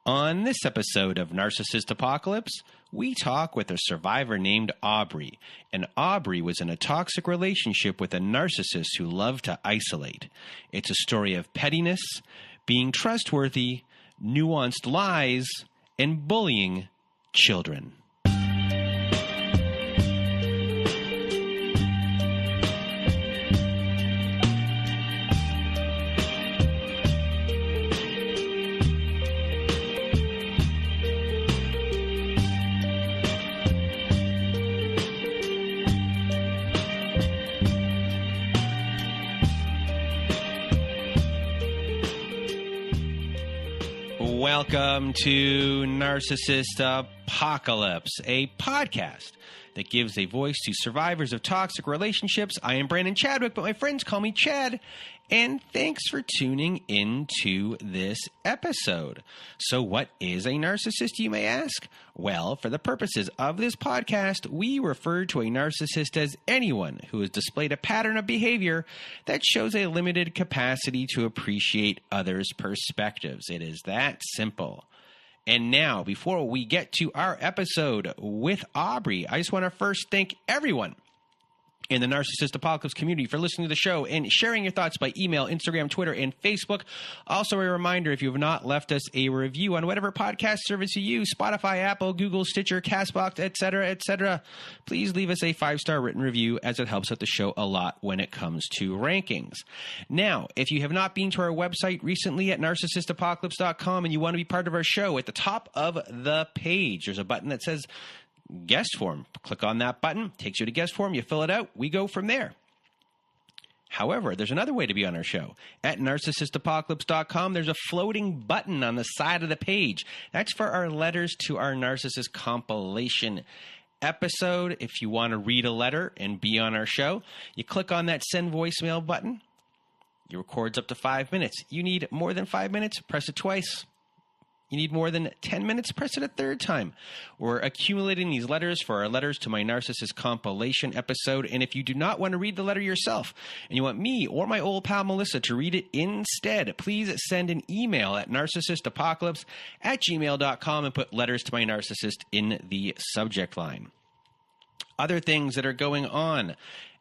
On this episode of Narcissist Apocalypse, we talk with a survivor named Aubrey. And Aubrey was in a toxic relationship with a narcissist who loved to isolate. It's a story of pettiness, being trustworthy, nuanced lies, and bullying children. Welcome to Narcissist Apocalypse, a podcast that gives a voice to survivors of toxic relationships. I am Brandon Chadwick, but my friends call me Chad, and thanks for tuning into this episode. So what is a narcissist, you may ask? Well, for the purposes of this podcast, we refer to a narcissist as anyone who has displayed a pattern of behavior that shows a limited capacity to appreciate others' perspectives. It is that simple. And now, before we get to our episode with Aubrey, I just want to first thank everyone in the Narcissist Apocalypse community for listening to the show and sharing your thoughts by email, Instagram, Twitter, and Facebook. Also, a reminder, if you have not left us a review on whatever podcast service you use, Spotify, Apple, Google, Stitcher, CastBox, etc., please leave us a 5-star written review, as it helps out the show a lot when it comes to rankings. Now, if you have not been to our website recently at narcissistapocalypse.com and you want to be part of our show, at the top of the page, there's a button that says guest form. Click on that button, takes you to guest form, you fill it out, we go from there. However, there's another way to be on our show. At narcissistapocalypse.com, there's a floating button on the side of the page. That's for our letters to our narcissist compilation episode. If you want to read a letter and be on our show, you click on that send voicemail button. It records up to 5 minutes. You need more than 5 minutes, press it twice. You need more than 10 minutes, press it a third time. We're accumulating these letters for our letters to my narcissist compilation episode. And if you do not want to read the letter yourself and you want me or my old pal Melissa to read it instead, please send an email at narcissistapocalypse@gmail.com and put letters to my narcissist in the subject line. Other things that are going on.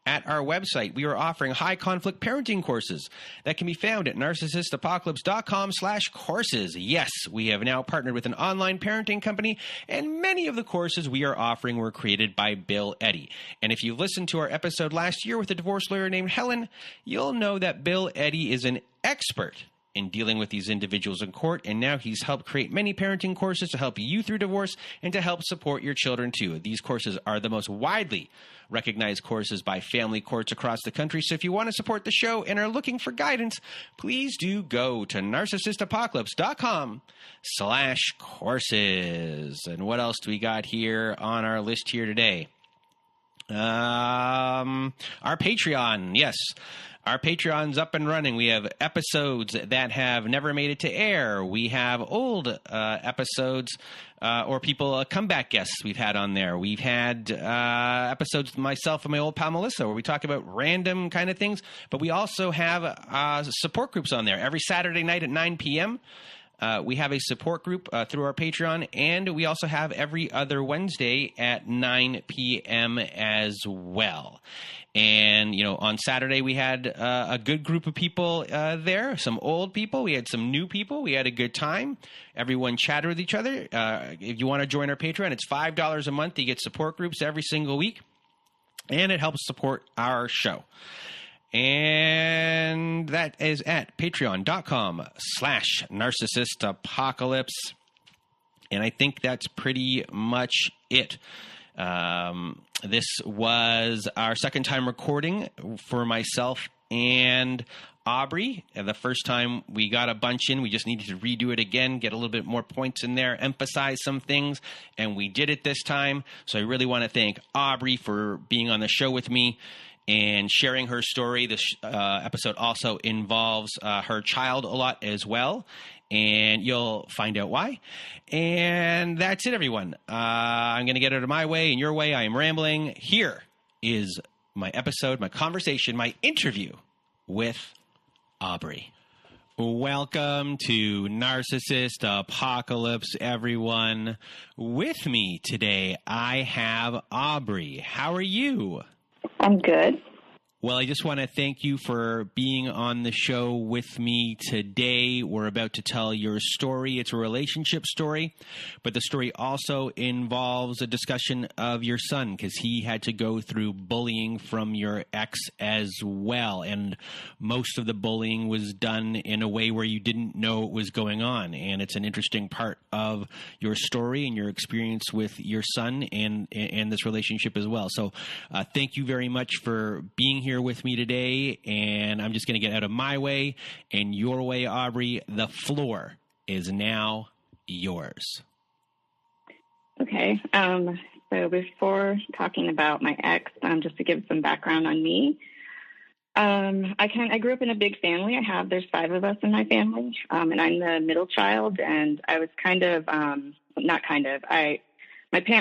At our website, we are offering high-conflict parenting courses that can be found at narcissistapocalypse.com/courses. Yes, we have now partnered with an online parenting company, and many of the courses we are offering were created by Bill Eddy. And if you listened to our episode last year with a divorce lawyer named Helen, you'll know that Bill Eddy is an expert in dealing with these individuals in court, and now he's helped create many parenting courses to help you through divorce and to help support your children too. These courses are the most widely recognized courses by family courts across the country, so if you want to support the show and are looking for guidance, please do go to narcissistapocalypse.com/courses. And what else do we got here on our list here today? Our Patreon, yes. Our Patreon's up and running. We have episodes that have never made it to air. We have old episodes or people, comeback guests we've had on there. We've had episodes with myself and my old pal Melissa where we talk about random kind of things. But we also have support groups on there every Saturday night at 9 p.m. We have a support group through our Patreon, and we also have every other Wednesday at 9 p.m. as well. And, you know, on Saturday we had a good group of people there, some old people. We had some new people. We had a good time. Everyone chatted with each other. If you want to join our Patreon, it's $5 a month. You get support groups every single week, and it helps support our show. And that is at patreon.com/narcissistapocalypse. And I think that's pretty much it. This was our second time recording for myself and Aubrey. The first time we got a bunch in, we just needed to redo it again, get a little bit more points in there, emphasize some things, and we did it this time. So I really want to thank Aubrey for being on the show with me and sharing her story. This episode also involves her child a lot as well, and you'll find out why. And that's it, everyone. I'm going to get out of my way and your way. I am rambling. Here is my episode, my conversation, my interview with Aubrey. Welcome to Narcissist Apocalypse, everyone. With me today, I have Aubrey. How are you? I'm good. Well, I just want to thank you for being on the show with me today. We're about to tell your story. It's a relationship story, but the story also involves a discussion of your son because he had to go through bullying from your ex as well. And most of the bullying was done in a way where you didn't know it was going on. And it's an interesting part of your story and your experience with your son and this relationship as well. So thank you very much for being here with me today, and I'm just going to get out of my way and your way, Aubrey. The floor is now yours. Okay. So before talking about my ex, just to give some background on me, I grew up in a big family. There's 5 of us in my family, and I'm the middle child, and I was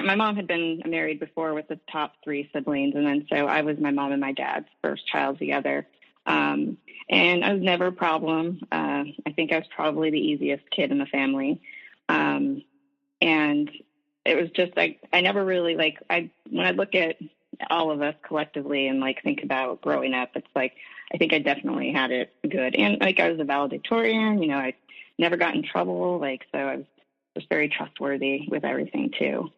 my mom had been married before with the top 3 siblings, and then so I was my mom and my dad's first child together. And I was never a problem. I think I was probably the easiest kid in the family. And it was just I never really when I look at all of us collectively and think about growing up, it's I think I definitely had it good. And I was a valedictorian, I never got in trouble. So I was just very trustworthy with everything too.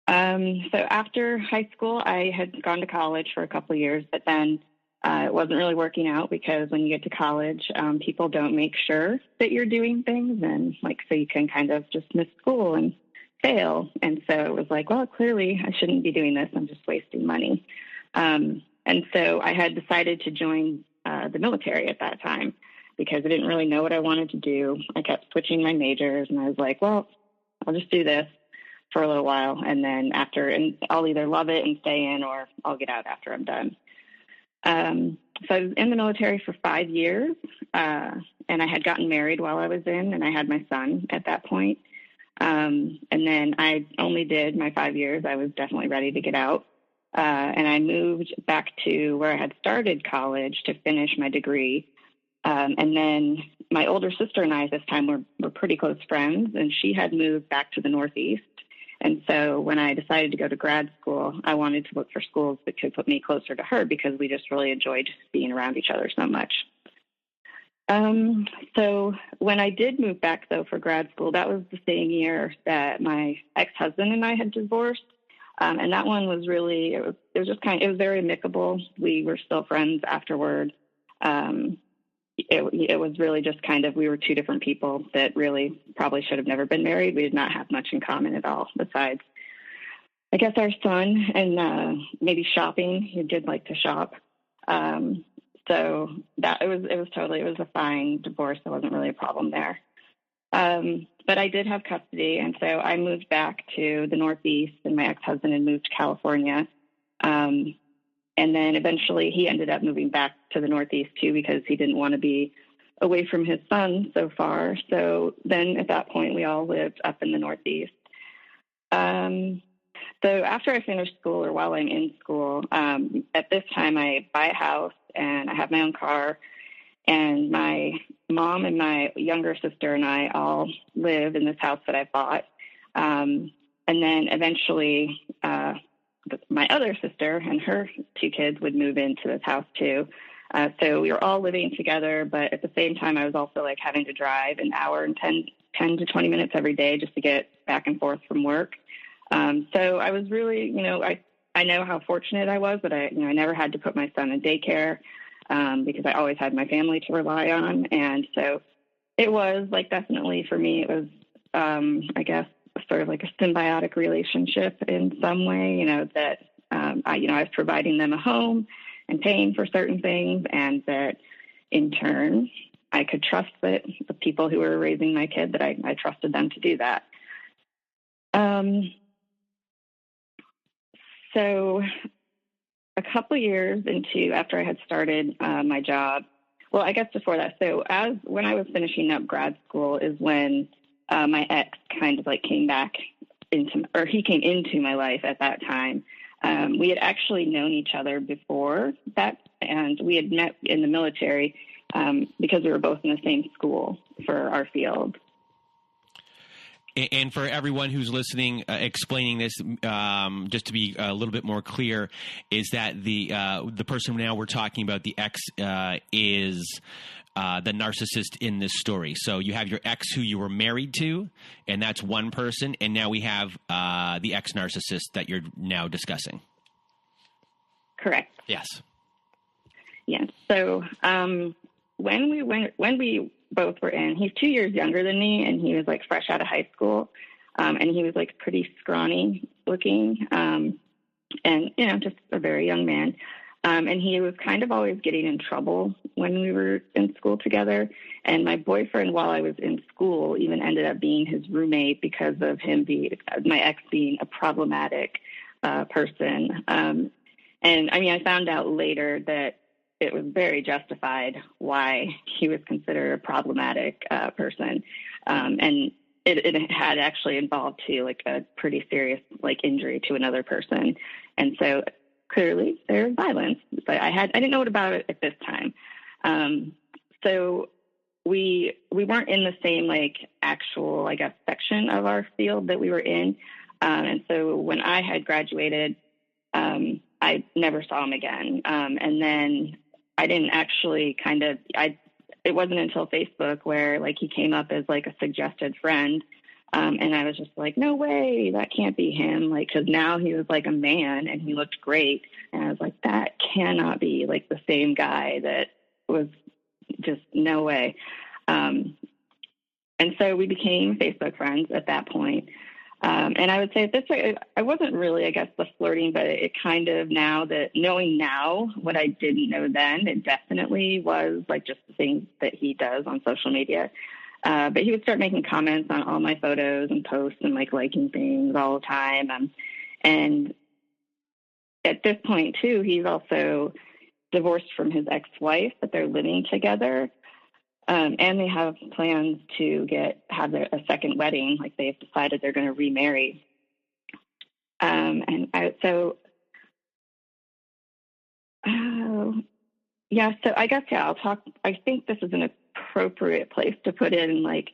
So after high school, I had gone to college for a couple of years, but then it wasn't really working out because when you get to college, people don't make sure that you're doing things, and so you can kind of just miss school and fail. And so it was well, clearly I shouldn't be doing this. I'm just wasting money. And so I had decided to join the military at that time because I didn't really know what I wanted to do. I kept switching my majors, and I was well, I'll just do this for a little while, and then and I'll either love it and stay in, or I'll get out after I'm done. So I was in the military for 5 years, and I had gotten married while I was in, and I had my son at that point. And then I only did my 5 years. I was definitely ready to get out. And I moved back to where I had started college to finish my degree. And then my older sister and I at this time were pretty close friends, and she had moved back to the Northeast. And so when I decided to go to grad school, I wanted to look for schools that could put me closer to her because we just really enjoyed being around each other so much. So when I did move back, though, for grad school, that was the same year that my ex-husband and I had divorced. And that one was really, it was very amicable. We were still friends afterward. It was really just we were 2 different people that really probably should have never been married. We did not have much in common at all besides, I guess, our son and maybe shopping. He did like to shop. So that it was a fine divorce. There wasn't really a problem there. But I did have custody. And so I moved back to the Northeast, and my ex-husband had moved to California. And then eventually he ended up moving back to the Northeast too, because he didn't want to be away from his son so far. So then at that point, we all lived up in the Northeast. So after I finished school, or while I'm in school, at this time I buy a house and I have my own car, and my mom and my younger sister and I all live in this house that I bought. And then eventually, my other sister and her 2 kids would move into this house too. So we were all living together, but at the same time, I was also having to drive an hour and 10 to 20 minutes every day just to get back and forth from work. So I was really, I know how fortunate I was, but I never had to put my son in daycare because I always had my family to rely on. And so it was definitely for me, it was, I guess, sort of a symbiotic relationship in some way, that I was providing them a home and paying for certain things, and that in turn I could trust that the people who were raising my kid, that I trusted them to do that. So a couple years after I had started my job, well, I guess before that, so when I was finishing up grad school is when my ex kind of came back he came into my life at that time. We had actually known each other before that, and we had met in the military, because we were both in the same school for our field. And for everyone who's listening, explaining this, just to be a little bit more clear, is that the person now we're talking about, the ex, is the narcissist in this story. So you have your ex who you were married to, and that's one person, and now we have the ex-narcissist that you're now discussing. Correct. Yes. Yes. So when we both were in, he's 2 years younger than me, and he was like fresh out of high school, and he was like pretty scrawny looking, and just a very young man. And he was kind of always getting in trouble when we were in school together. And my boyfriend, while I was in school, even ended up being his roommate because of my ex being a problematic person. And I mean, I found out later that it was very justified why he was considered a problematic person. And it had actually involved too, like a pretty serious like injury to another person. And so clearly there's violence, but I didn't know about it at this time. So we weren't in the same like actual, I guess, section of our field that we were in. And so when I had graduated, I never saw him again. And then I didn't actually it wasn't until Facebook where like he came up as like a suggested friend. And I was just like, no way, that can't be him. Like, cause now he was like a man and he looked great. And I was like, that cannot be like the same guy. That was just no way. And so we became Facebook friends at that point. And I would say at this point, I wasn't really, I guess, the flirting, but it kind of knowing now what I didn't know then, it definitely was like just the things that he does on social media. But he would start making comments on all my photos and posts and like liking things all the time. And at this point too, he's also divorced from his ex-wife, but they're living together. And they have plans to have a second wedding. Like they've decided they're going to remarry. I guess, I'll talk. I think this is an appropriate place to put in, like,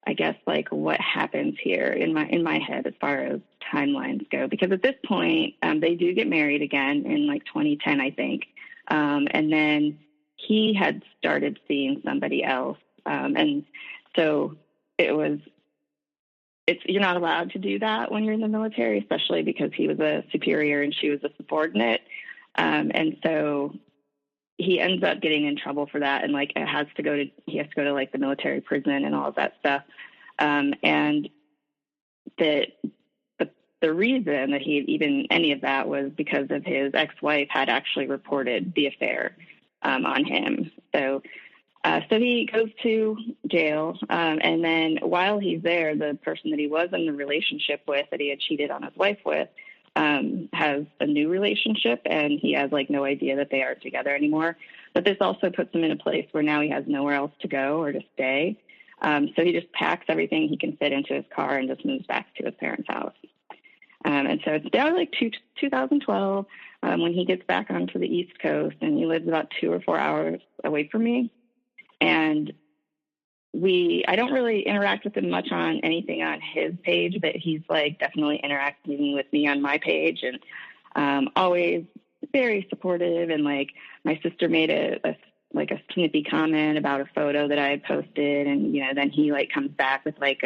I guess, like what happens here in my head as far as timelines go, because at this point, they do get married again in like 2010, I think. And then he had started seeing somebody else. And so you're not allowed to do that when you're in the military, especially because he was a superior and she was a subordinate. And so he ends up getting in trouble for that. And like, he has to go to like the military prison and all of that stuff. And the reason that he had even any of that was because of his ex-wife had actually reported the affair on him. So he goes to jail. And then while he's there, the person that he was in the relationship with, that he had cheated on his wife with, has a new relationship, and he has like no idea that they are together anymore. But this also puts him in a place where now he has nowhere else to go or to stay. So he just packs everything he can fit into his car and just moves back to his parents' house. And so it's down like 2012 when he gets back onto the East Coast, and he lives about 2 or 4 hours away from me. And I don't really interact with him much on anything on his page, but he's like definitely interacting with me on my page, and always very supportive. And like my sister made a snippy comment about a photo that I had posted, and then he like comes back with like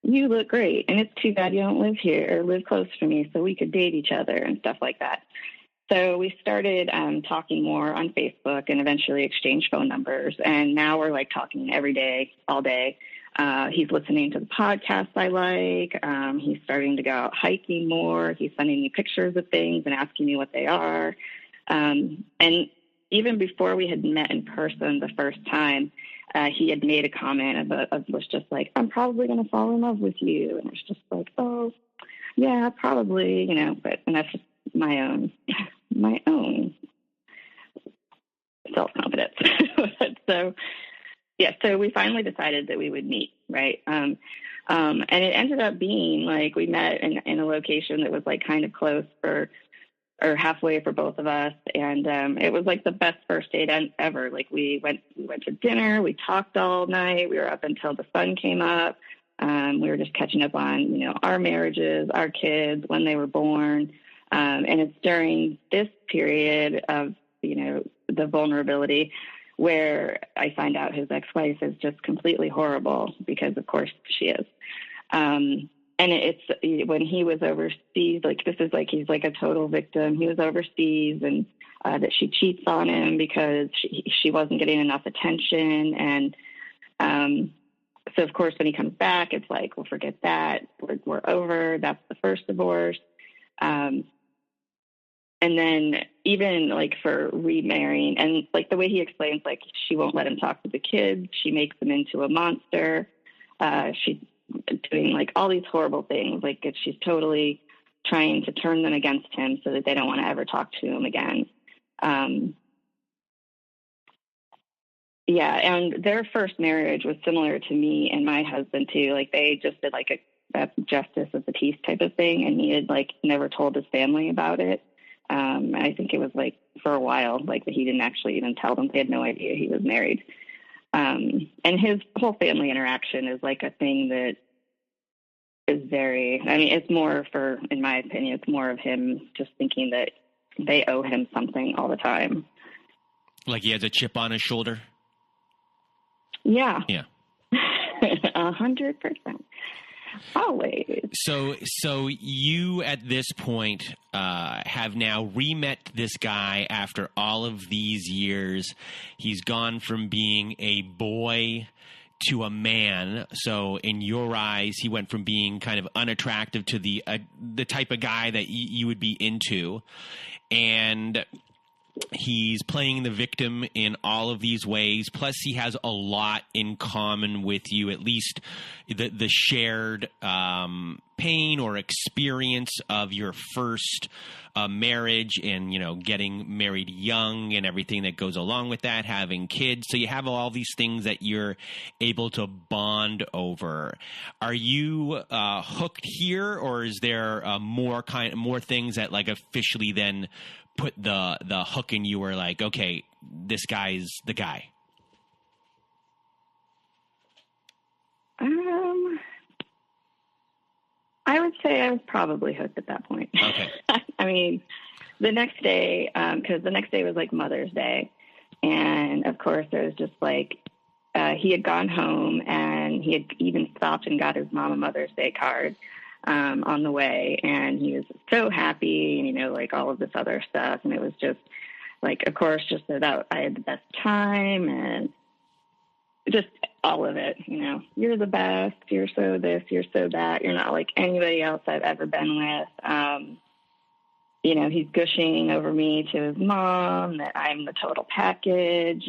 you look great, and it's too bad you don't live here or live close to me so we could date each other and stuff like that. So we started talking more on Facebook and eventually exchanged phone numbers. And now we're like talking every day, all day. He's listening to the podcasts I like. He's starting to go out hiking more. He's sending me pictures of things and asking me what they are. And even before we had met in person the first time, he had made a comment was just like, I'm probably going to fall in love with you. And it's just like, oh, yeah, probably, and that's just my own self-confidence. So we finally decided that we would meet, right? And it ended up being like we met in a location that was like kind of close for or halfway for both of us. And it was like the best first date ever. Like we went to dinner, we talked all night, we were up until the sun came up. We were just catching up on, our marriages, our kids, when they were born. And it's during this period of, the vulnerability where I find out his ex-wife is just completely horrible, because of course she is. And it's when he was overseas, like this is like, he's like a total victim. He was overseas, and that she cheats on him because she wasn't getting enough attention. And so of course, when he comes back, it's like, well, forget that. We're over. That's the first divorce. And then even like for remarrying, and like the way he explains, like she won't let him talk to the kids. She makes them into a monster. She's doing like all these horrible things. Like she's totally trying to turn them against him so that they don't want to ever talk to him again. Yeah. And their first marriage was similar to me and my husband too. Like they just did like a justice of the peace type of thing. And he had like never told his family about it. I think it was like for a while, like that he didn't actually even tell them. They had no idea he was married. And his whole family interaction is like a thing that is it's more in my opinion, it's more of him just thinking that they owe him something all the time. Like he has a chip on his shoulder? Yeah. Yeah. 100%. Always. So you at this point have now re-met this guy after all of these years. He's gone from being a boy to a man. So in your eyes, he went from being kind of unattractive to the type of guy that you would be into. And he's playing the victim in all of these ways. Plus, he has a lot in common with you, at least the shared pain or experience of your first marriage and, getting married young and everything that goes along with that, having kids. So you have all these things that you're able to bond over. Are you hooked here, or is there more things that like officially then put the hook in you, were like, okay, this guy's the guy? I would say I was probably hooked at that point. Okay. I mean, the next day, because the next day was like Mother's Day. And of course, there was just like, he had gone home and he had even stopped and got his mom a Mother's Day card on the way. And he was so happy, and, like all of this other stuff. And it was just like, of course, just that I had the best time and just all of it, you're the best, you're so this, you're so that, you're not like anybody else I've ever been with. He's gushing over me to his mom that I'm the total package,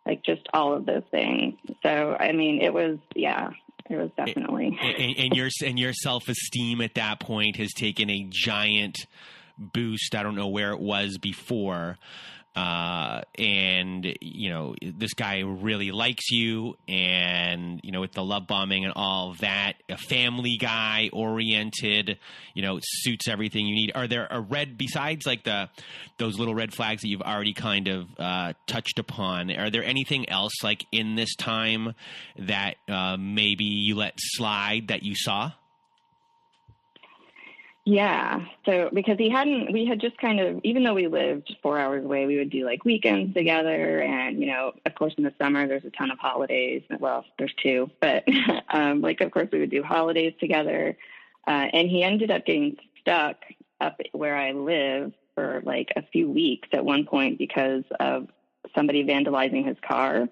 like just all of those things. So, I mean, it was definitely. And your self-esteem at that point has taken a giant boost. I don't know where it was before. And this guy really likes you, and, with the love bombing and all of that, a family guy oriented, suits everything you need. Are there besides like those little red flags that you've already kind of, touched upon, are there anything else like in this time that, maybe you let slide that you saw? Yeah. So because we had just kind of, even though we lived 4 hours away, we would do like weekends together. And, of course, in the summer, there's a ton of holidays. Well, there's two, but of course, we would do holidays together. And he ended up getting stuck up where I live for like a few weeks at one point because of somebody vandalizing his car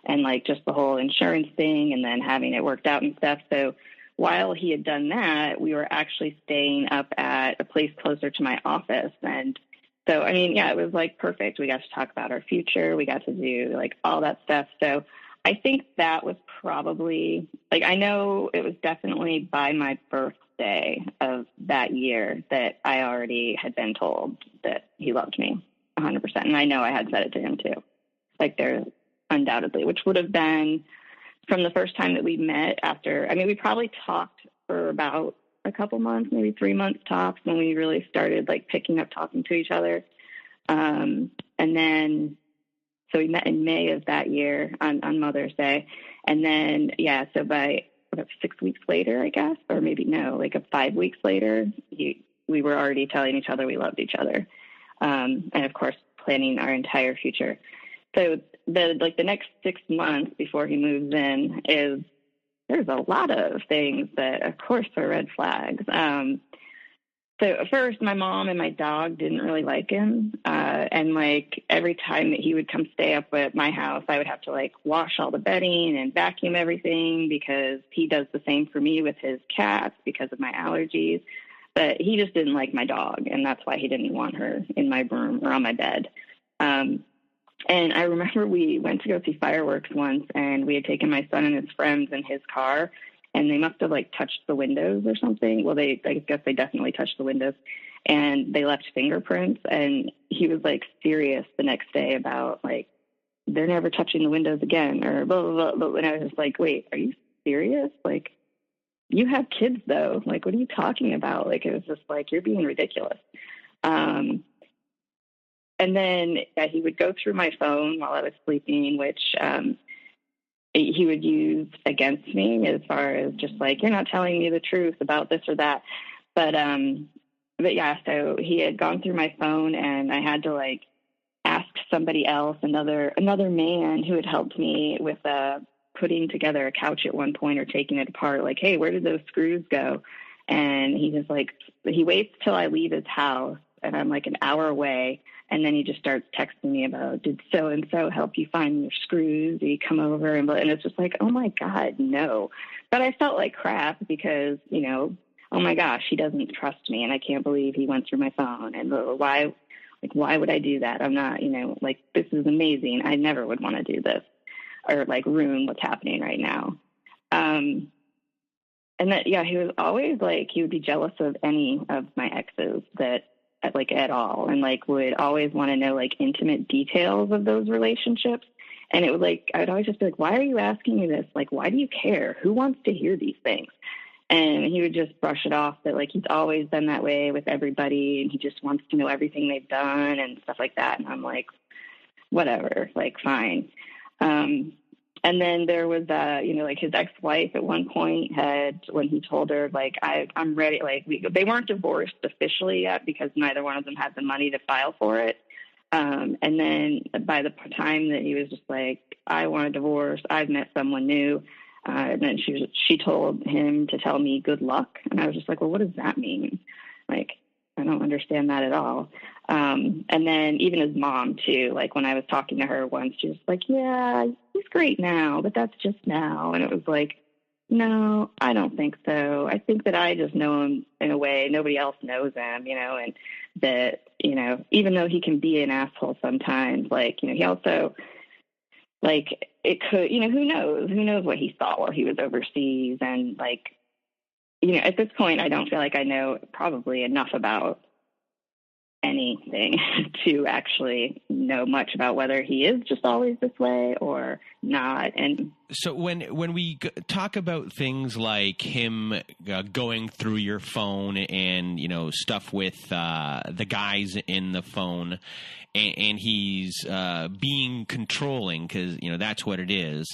and like just the whole insurance thing and then having it worked out and stuff. So while he had done that, we were actually staying up at a place closer to my office. And so, I mean, yeah, it was like perfect. We got to talk about our future. We got to do like all that stuff. So I think that was probably like, I know it was definitely by my birthday of that year that I already had been told that he loved me 100%. And I know I had said it to him too. Like there undoubtedly, which would have been from the first time that we met after, I mean, we probably talked for about a couple months, maybe 3 months tops, when we really started like picking up talking to each other. And then, so we met in May of that year on Mother's Day. And then, yeah, so by about 6 weeks later, I guess, or maybe no, like 5 weeks later, we were already telling each other we loved each other. And of course, planning our entire future. So the next 6 months before he moves in there's a lot of things that, of course, are red flags. So at first, my mom and my dog didn't really like him. And like every time that he would come stay up at my house, I would have to like wash all the bedding and vacuum everything, because he does the same for me with his cats because of my allergies. But he just didn't like my dog, and that's why he didn't want her in my room or on my bed. And I remember we went to go see fireworks once, and we had taken my son and his friends in his car, and they must have like touched the windows or something. Well, I guess they definitely touched the windows, and they left fingerprints. And he was like serious the next day about like, they're never touching the windows again, or blah, blah, blah. And I was just like, wait, are you serious? Like, you have kids though. Like, what are you talking about? Like, it was just like, you're being ridiculous. And then he would go through my phone while I was sleeping, which he would use against me, as far as just like, you're not telling me the truth about this or that. But yeah, so he had gone through my phone, and I had to like ask somebody else, another man who had helped me with putting together a couch at one point, or taking it apart, like, hey, where did those screws go? And he was like, he waits till I leave his house, and I'm like an hour away. And then he just starts texting me about, did so-and-so help you find your screws? Did he come over? And it's just like, oh my God, no. But I felt like crap because, you know, oh my gosh, he doesn't trust me. And I can't believe he went through my phone. And why would I do that? I'm not, you know, like, this is amazing. I never would want to do this or like ruin what's happening right now. And that, yeah, he was always like, he would be jealous of any of my exes that, like, at all, and like would always want to know like intimate details of those relationships. And it would like, I would always just be like, why are you asking me this? Like, why do you care? Who wants to hear these things? And he would just brush it off that like, he's always been that way with everybody, and he just wants to know everything they've done and stuff like that. And I'm like, whatever, like, fine. And then there was, you know, like his ex-wife at one point had, when he told her, like, I'm ready, like, they weren't divorced officially yet because neither one of them had the money to file for it. And then by the time that he was just like, I want a divorce, I've met someone new. And then she told him to tell me good luck. And I was just like, well, what does that mean? Like, I don't understand that at all. And then even his mom too, like when I was talking to her once, she was like, yeah, he's great now, but that's just now. And it was like, no, I don't think so. I think that I just know him in a way nobody else knows him, you know, and that, you know, even though he can be an asshole sometimes, like, you know, he also, like, it could, you know, who knows what he thought while he was overseas. And like, you know, at this point, I don't feel like I know probably enough about anything to actually know much about whether he is just always this way or not. And so when we talk about things like him going through your phone and, you know, stuff with the guys in the phone, and he's being controlling, because, you know, that's what it is.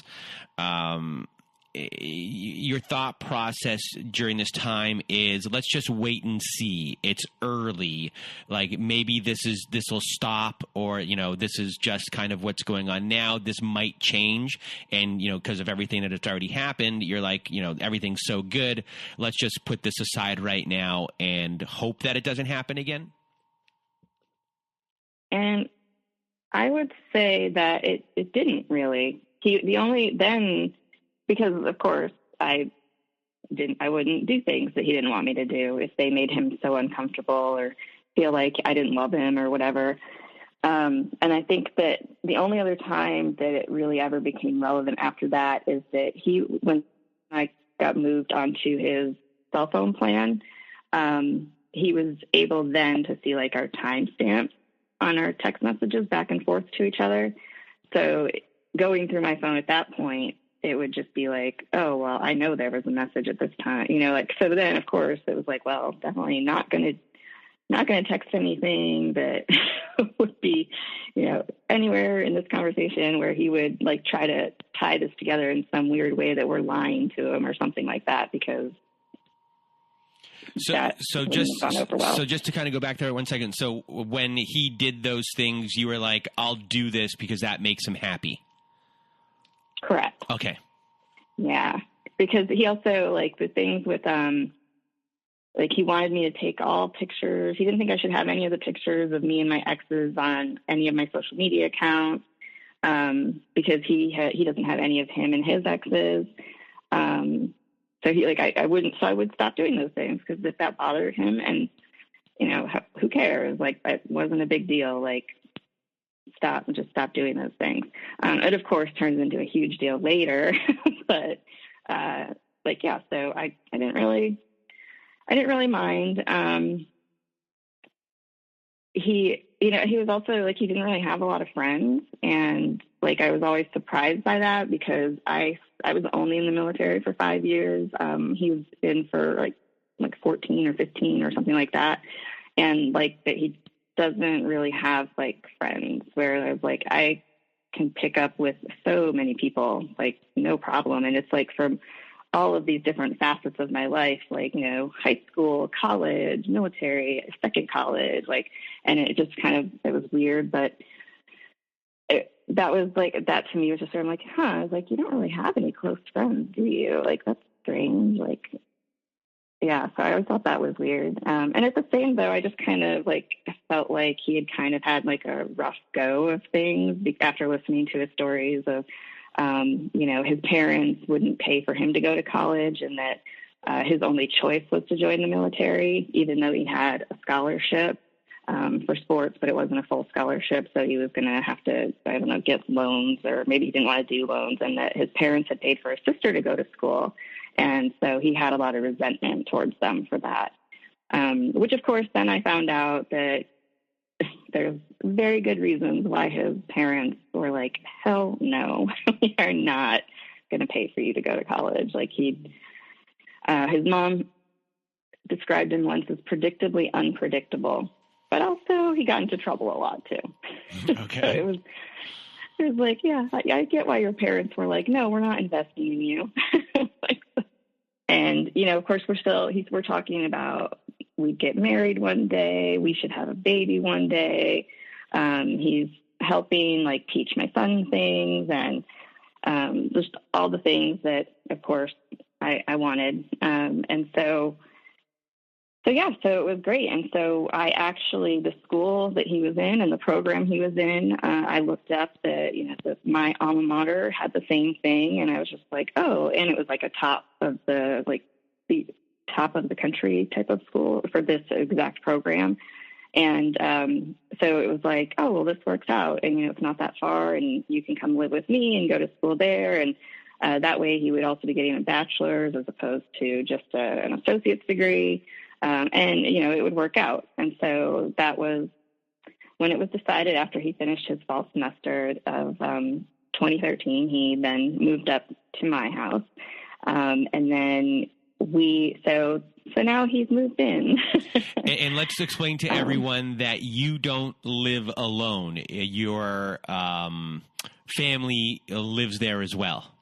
Your thought process during this time is, let's just wait and see. It's early. Like, maybe this will stop, or, you know, this is just kind of what's going on now. This might change. And, you know, because of everything that has already happened, you're like, you know, everything's so good. Let's just put this aside right now and hope that it doesn't happen again. And I would say that it didn't really. Because of course I wouldn't do things that he didn't want me to do if they made him so uncomfortable or feel like I didn't love him or whatever. And I think that the only other time that it really ever became relevant after that is that when I got moved onto his cell phone plan, he was able then to see like our timestamps on our text messages back and forth to each other. So going through my phone at that point, it would just be like, oh, well, I know there was a message at this time, like, so then of course it was like, well, definitely not going to text anything that would be, anywhere in this conversation where he would like try to tie this together in some weird way that we're lying to him or something like that, because so just to kind of go back there 1 second. So when he did those things, you were like, I'll do this because that makes him happy. Correct. Okay. Yeah. Because he also, like, the things with, like, he wanted me to take all pictures. He didn't think I should have any of the pictures of me and my exes on any of my social media accounts, because he doesn't have any of him and his exes. So I would stop doing those things, because if that bothered him, and, who cares? Like, it wasn't a big deal. Like, just stop doing those things. It of course turns into a huge deal later, but, yeah, so I didn't really mind. He was also like, he didn't really have a lot of friends, and like, I was always surprised by that, because I was only in the military for 5 years. He was in for like 14 or 15 or something like that. And like, that he doesn't really have like friends, whereas like I can pick up with so many people, like, no problem. And it's like from all of these different facets of my life, like, high school, college, military, second college, like, and it just it was weird, but that was like, that to me was just sort of like, I was like, you don't really have any close friends, do you? Like, that's strange. Like, yeah, so I always thought that was weird. And at the same, though, I just kind of like felt like he had kind of had like a rough go of things after listening to his stories of, his parents wouldn't pay for him to go to college, and that his only choice was to join the military, even though he had a scholarship for sports, but it wasn't a full scholarship. So he was going to have to, I don't know, get loans, or maybe he didn't want to do loans, and that his parents had paid for his sister to go to school. And so he had a lot of resentment towards them for that, which of course then I found out that there's very good reasons why his parents were like, hell no, we are not going to pay for you to go to college. Like, his mom described him once as predictably unpredictable, but also he got into trouble a lot too. Okay. So it was like, yeah, I get why your parents were like, no, we're not investing in you. And, of course we're talking about, we'd get married one day, we should have a baby one day. He's helping like teach my son things, and just all the things that of course I wanted. And so it was great. And so the school that he was in and the program he was in, I looked up that, that my alma mater had the same thing. And I was just like, oh, and it was like the top of the country type of school for this exact program. And so it was like, oh, well, this works out. And, it's not that far, and you can come live with me and go to school there. And that way he would also be getting a bachelor's as opposed to just an associate's degree. And, it would work out. And so that was when it was decided, after he finished his fall semester of 2013, he then moved up to my house. And then so now he's moved in. and let's explain to everyone that you don't live alone. Your family lives there as well.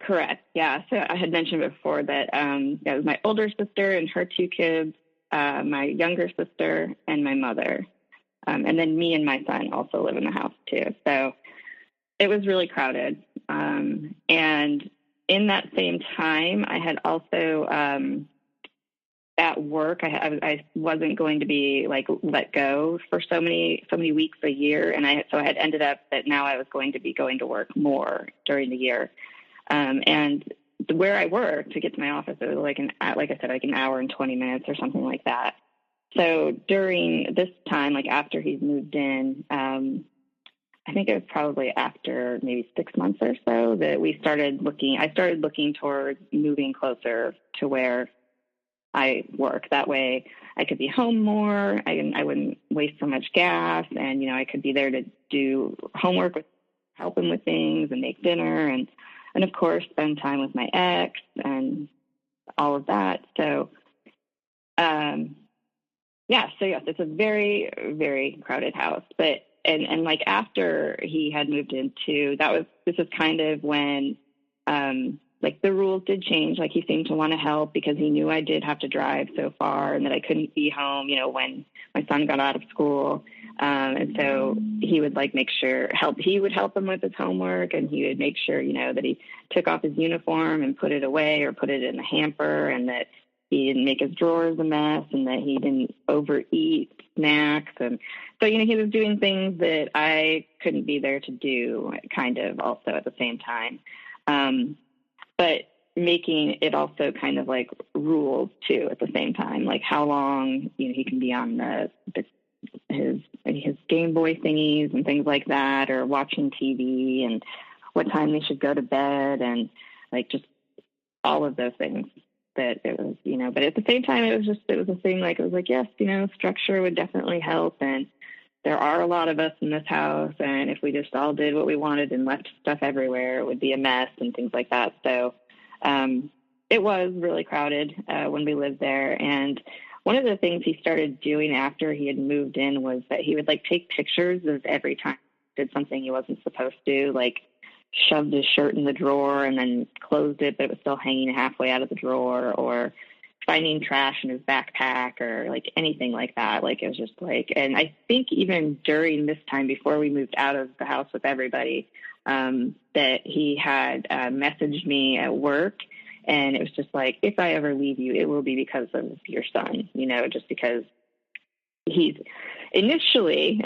Correct. Yeah. So I had mentioned before that it was my older sister and her two kids, my younger sister, and my mother. And then me and my son also live in the house too. So it was really crowded. And in that same time, I had also at work, I wasn't going to be like let go for so many weeks a year. And so I had ended up that now I was going to be going to work more during the year. And where I work to get to my office, it was like I said, like an hour and 20 minutes or something like that. So during this time, like after he's moved in, I think it was probably after maybe 6 months or so that I started looking towards moving closer to where I work. That way I could be home more. I wouldn't waste so much gas, and, I could be there to do homework with help him with things and make dinner and of course spend time with my ex and all of that. So, yes, it's a very, very crowded house, but, and like after he had moved into, this is kind of when, like the rules did change. Like he seemed to want to help because he knew I did have to drive so far and that I couldn't be home, when my son got out of school. And so he would like he would help him with his homework, and he would make sure, that he took off his uniform and put it away or put it in the hamper, and that he didn't make his drawers a mess, and that he didn't overeat snacks. And so, he was doing things that I couldn't be there to do kind of also at the same time. But making it also kind of like rules too at the same time, like how long, he can be on his Game Boy thingies and things like that, or watching TV, and what time they should go to bed, and like just all of those things that it was, but at the same time, it was a thing, like, it was like, yes, structure would definitely help. And there are a lot of us in this house, and if we just all did what we wanted and left stuff everywhere, it would be a mess and things like that. So it was really crowded when we lived there. And one of the things he started doing after he had moved in was that he would like take pictures of every time he did something he wasn't supposed to, like shoved his shirt in the drawer and then closed it, but it was still hanging halfway out of the drawer, or finding trash in his backpack, or like anything like that. Like it was just like, and I think even during this time before we moved out of the house with everybody, that he had messaged me at work, and it was just like, if I ever leave you, it will be because of your son, just because he's initially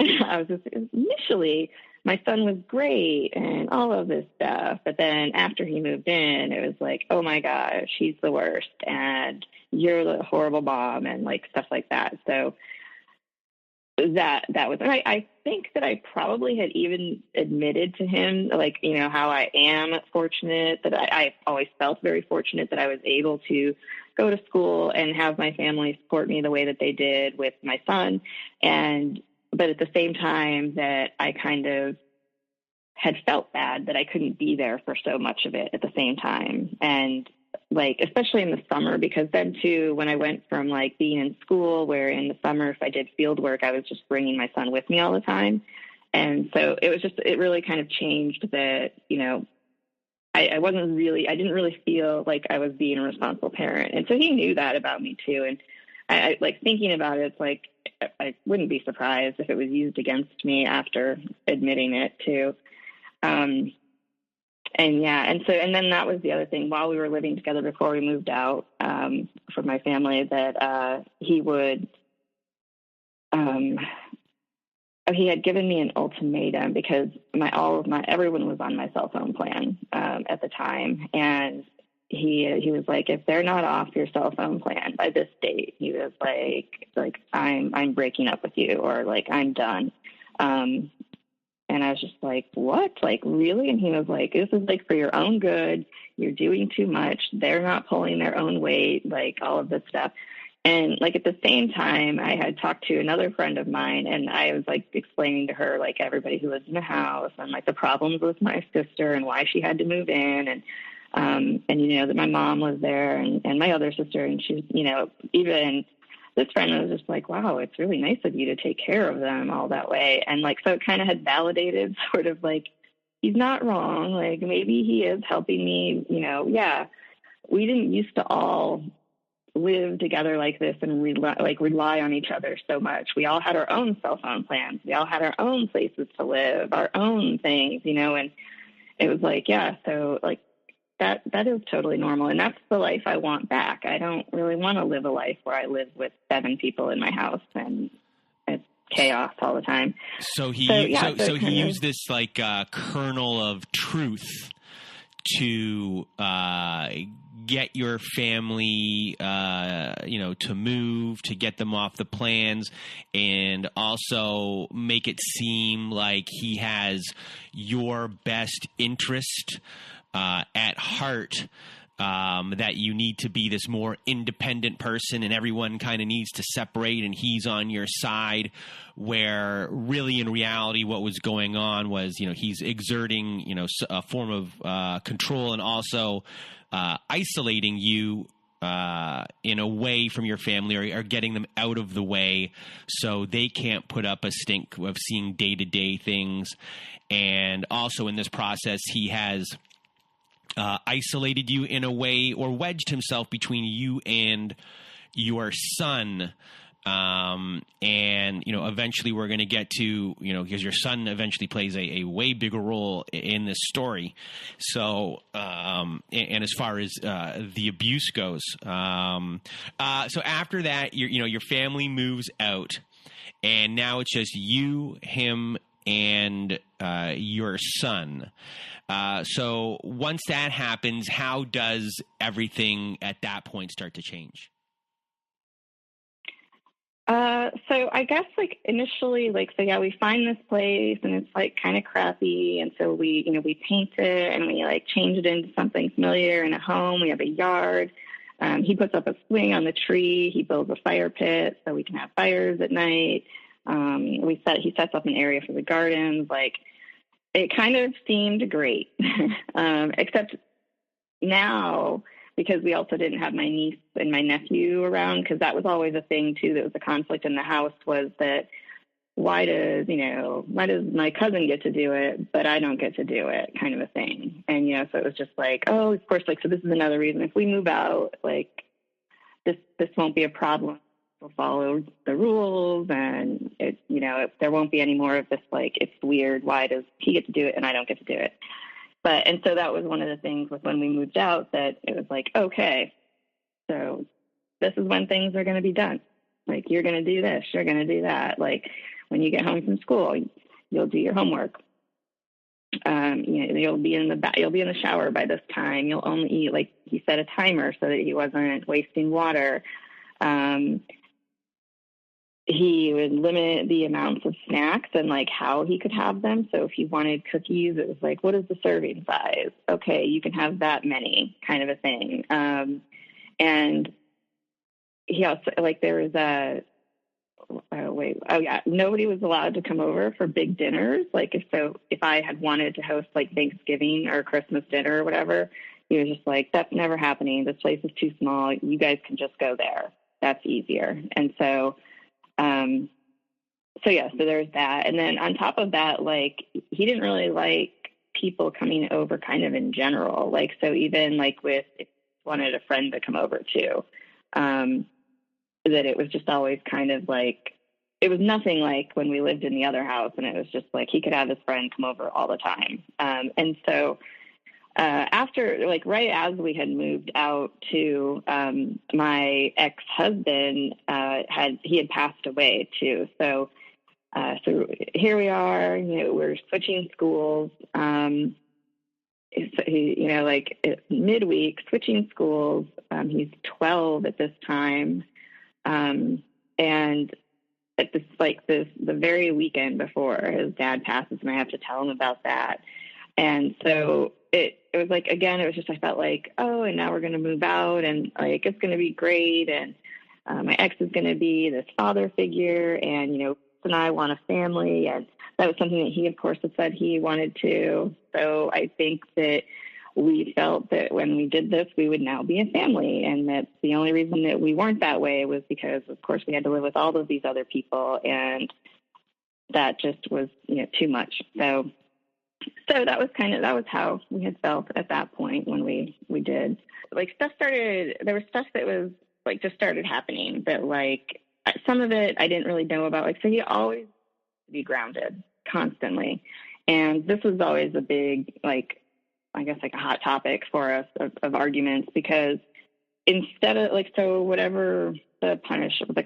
my son was great and all of this stuff. But then after he moved in, it was like, oh my gosh, he's the worst, and you're the horrible mom, and like stuff like that. So that was, and I think that I probably had even admitted to him, like, how I am fortunate, that I always felt very fortunate that I was able to go to school and have my family support me the way that they did with my son. But at the same time that I kind of had felt bad that I couldn't be there for so much of it at the same time. And like, especially in the summer, because then too, when I went from like being in school, where in the summer, if I did field work, I was just bringing my son with me all the time. And so it really kind of changed that, I didn't really feel like I was being a responsible parent. And so he knew that about me too. And I like thinking about it, it's like, I wouldn't be surprised if it was used against me after admitting it too. And then that was the other thing, while we were living together before we moved out, from my family, that, he had given me an ultimatum, because everyone was on my cell phone plan, at the time. And he was like, if they're not off your cell phone plan by this date, he was like, I'm breaking up with you, or like, I'm done. And I was just like, what? Like, really? And he was like, this is like for your own good. You're doing too much. They're not pulling their own weight, like all of this stuff. And like at the same time, I had talked to another friend of mine, and I was like explaining to her like everybody who lives in the house, and like the problems with my sister and why she had to move in, and that my mom was there, and my other sister, and she's, even this friend was just like, wow, it's really nice of you to take care of them all that way. And like, so it kind of had validated sort of like, he's not wrong. Like maybe he is helping me, we didn't used to all live together like this and rely on each other so much. We all had our own cell phone plans. We all had our own places to live, our own things, and it was like, yeah, so like, that is totally normal. And that's the life I want back. I don't really want to live a life where I live with 7 people in my house and it's chaos all the time. So he used this like kernel of truth to get your family, to move, to get them off the plans, and also make it seem like he has your best interest at heart, that you need to be this more independent person and everyone kind of needs to separate and he's on your side, where really in reality what was going on was, he's exerting, a form of control and also isolating you in a way from your family, or getting them out of the way so they can't put up a stink of seeing day-to-day things. And also in this process, he has isolated you in a way, or wedged himself between you and your son. And, eventually we're going to get to, because your son eventually plays a way bigger role in this story. So, and as far as the abuse goes, so after that, your family moves out, and now it's just you, him, and your son. So once that happens, how does everything at that point start to change? So I guess initially, so we find this place and it's kind of crappy. And so we paint it and we change it into something familiar in a home. We have a yard. He puts up a swing on the tree. He builds a fire pit so we can have fires at night. He sets up an area for the gardens. It kind of seemed great, except now, because we also didn't have my niece and my nephew around, because that was always a thing too. That was a conflict in the house, was that why does my cousin get to do it, but I don't get to do it, kind of a thing. And, so it was just oh, of course, so this is another reason if we move out, this won't be a problem. We'll follow the rules, and there won't be any more of this, it's weird. Why does he get to do it and I don't get to do it? And so that was one of the things with when we moved out, that it was okay, so this is when things are going to be done. You're going to do this, you're going to do that. When you get home from school, you'll do your homework. You'll be in the shower by this time. You'll only eat, he set a timer so that he wasn't wasting water. He would limit the amounts of snacks and how he could have them. So if he wanted cookies, it was what is the serving size? Okay, you can have that many, kind of a thing. And he also there was nobody was allowed to come over for big dinners. If I had wanted to host Thanksgiving or Christmas dinner or whatever, he was just that's never happening. This place is too small. You guys can just go there. That's easier. And so, so there's that. And then on top of that, he didn't really like people coming over kind of in general. So even with, if he wanted a friend to come over too, that it was just always kind of it was nothing like when we lived in the other house, and it was just he could have his friend come over all the time. And so, after, right as we had moved out to, my ex-husband, he had passed away too. So here we are, we're switching schools, midweek switching schools. He's 12 at this time. And at this, the very weekend before his dad passes, and I have to tell him about that. And so it was again, it was just, I felt oh, and now we're going to move out, and it's going to be great. And my ex is going to be this father figure, and, and I want a family. And that was something that he, of course, had said he wanted to. So I think that we felt that when we did this, we would now be a family. And that the only reason that we weren't that way was because, of course, we had to live with all of these other people. And that just was, too much. So that was how we had felt at that point when we did. There was stuff that was just started happening, but some of it I didn't really know about. So he always be grounded constantly. And this was always a big, I guess a hot topic for us of arguments, because instead of so whatever the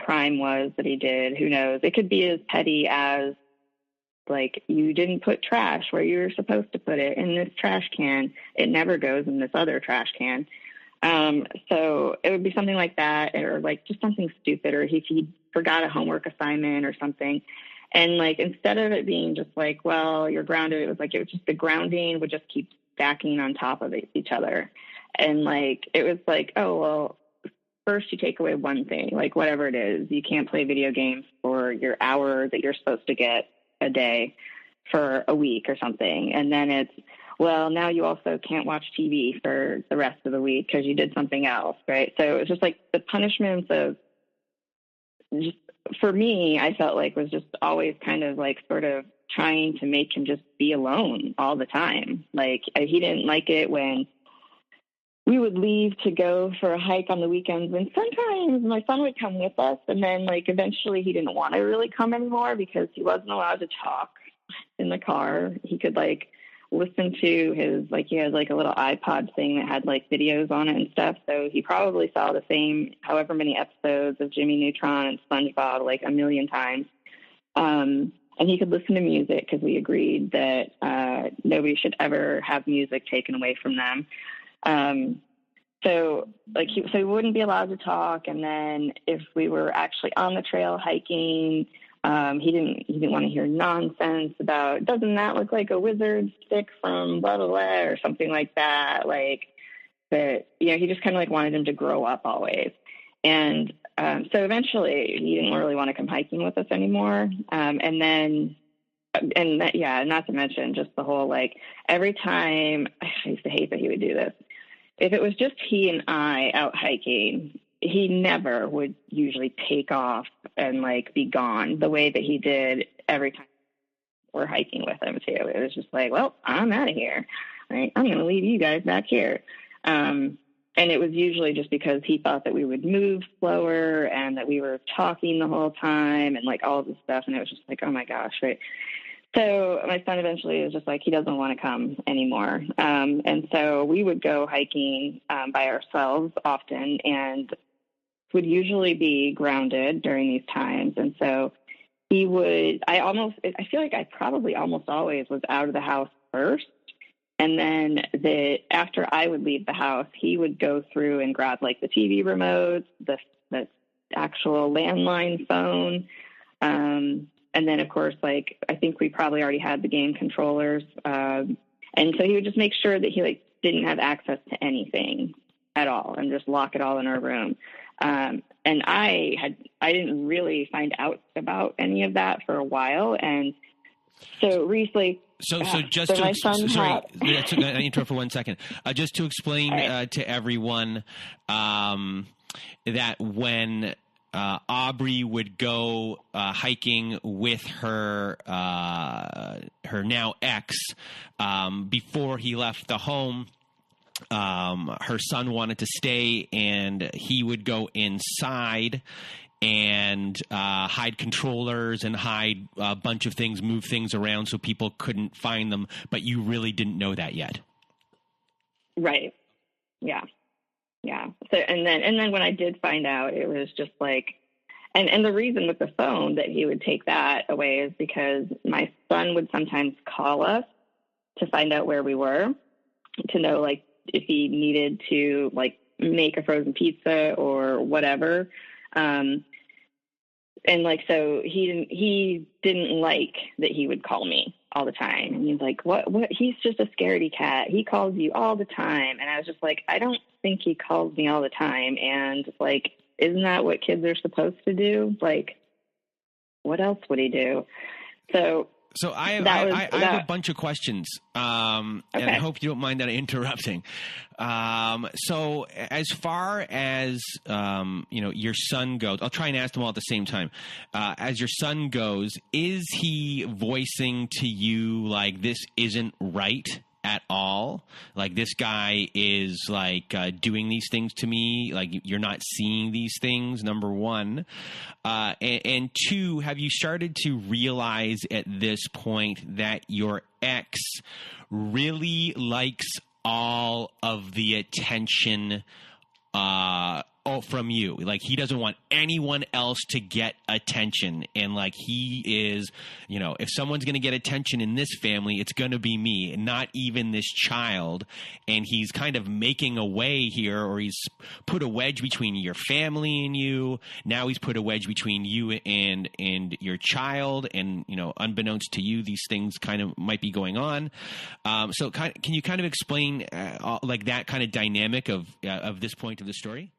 crime was that he did, who knows, it could be as petty as you didn't put trash where you were supposed to put it in this trash can. It never goes in this other trash can. So it would be something like that, or just something stupid, or if he forgot a homework assignment or something. And instead of it being just well, you're grounded, it was just the grounding would just keep stacking on top of each other. And like, it was like, oh, well, first you take away one thing, like whatever it is, you can't play video games for your hour that you're supposed to get a day for a week or something. And then it's, well, now you also can't watch TV for the rest of the week because you did something else, right? So it's just like the punishments of, just for me, I felt like was just always kind of like sort of trying to make him just be alone all the time. Like he didn't like it when we would leave to go for a hike on the weekends, and sometimes my son would come with us, and then like eventually he didn't want to really come anymore because he wasn't allowed to talk in the car. He could like listen to his, like he had like a little iPod thing that had like videos on it and stuff. So he probably saw the same however many episodes of Jimmy Neutron and SpongeBob like a million times. And he could listen to music because we agreed that nobody should ever have music taken away from them. So he wouldn't be allowed to talk. And then if we were actually on the trail hiking, he didn't want to hear nonsense about, doesn't that look like a wizard stick from blah, blah, blah, or something like that. Like that, he just kind of like wanted him to grow up always. And, so eventually he didn't really want to come hiking with us anymore. And not to mention just the whole, like every time, I used to hate that he would do this. If it was just he and I out hiking, he never would usually take off and like be gone the way that he did every time we're hiking with him too. It was just like, well, I'm out of here. Right? I'm going to leave you guys back here. And it was usually just because he thought that we would move slower and that we were talking the whole time and like all this stuff. And it was just like, oh my gosh. Right. So my son eventually was just like, he doesn't want to come anymore. And so we would go hiking by ourselves often and would usually be grounded during these times. And so I feel like I probably almost always was out of the house first. And then after I would leave the house, he would go through and grab like the TV remotes, the actual landline phone, and then, of course, like, I think we probably already had the game controllers. And so he would just make sure that he, like, didn't have access to anything at all and just lock it all in our room. And I didn't really find out about any of that for a while. And so recently... Sorry, I interrupt for 1 second. Just to explain to everyone that when... Aubrey would go hiking with her now ex before he left the home. Her son wanted to stay, and he would go inside and hide controllers and hide a bunch of things, move things around so people couldn't find them. But you really didn't know that yet. Right. Yeah. Yeah. So, and then when I did find out, it was just like, and the reason with the phone that he would take that away is because my son would sometimes call us to find out where we were, to know like if he needed to like make a frozen pizza or whatever. And like, so he didn't like that he would call me all the time. And he's like, what, he's just a scaredy cat. He calls you all the time. And I was just like, I don't think he calls me all the time. And like, isn't that what kids are supposed to do? Like, what else would he do? So I have a bunch of questions, and I hope you don't mind that I'm interrupting. So as far as, your son goes, I'll try and ask them all at the same time. As your son goes, is he voicing to you like this isn't right at all? Like this guy is like doing these things to me, like you're not seeing these things, number one. And two, have you started to realize at this point that your ex really likes all of the attention from you. Like, he doesn't want anyone else to get attention. And like, he is, you know, if someone's going to get attention in this family, it's going to be me, not even this child. And he's kind of making a way here, or he's put a wedge between your family and you. Now he's put a wedge between you and your child. And, you know, unbeknownst to you, these things kind of might be going on. So can you kind of explain like that kind of dynamic of this point of the story?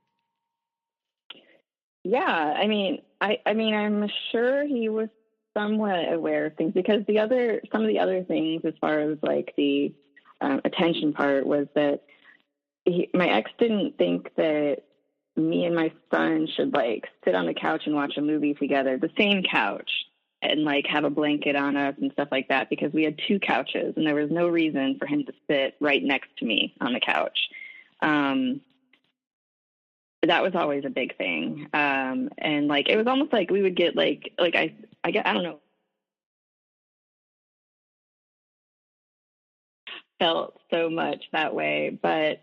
Yeah, I mean, I'm sure he was somewhat aware of things, because some of the other things, as far as like the attention part, was that my ex didn't think that me and my son should like sit on the couch and watch a movie together, the same couch, and like have a blanket on us and stuff like that, because we had two couches and there was no reason for him to sit right next to me on the couch. That was always a big thing. And like, it was almost like we would get like I don't know, felt so much that way, but,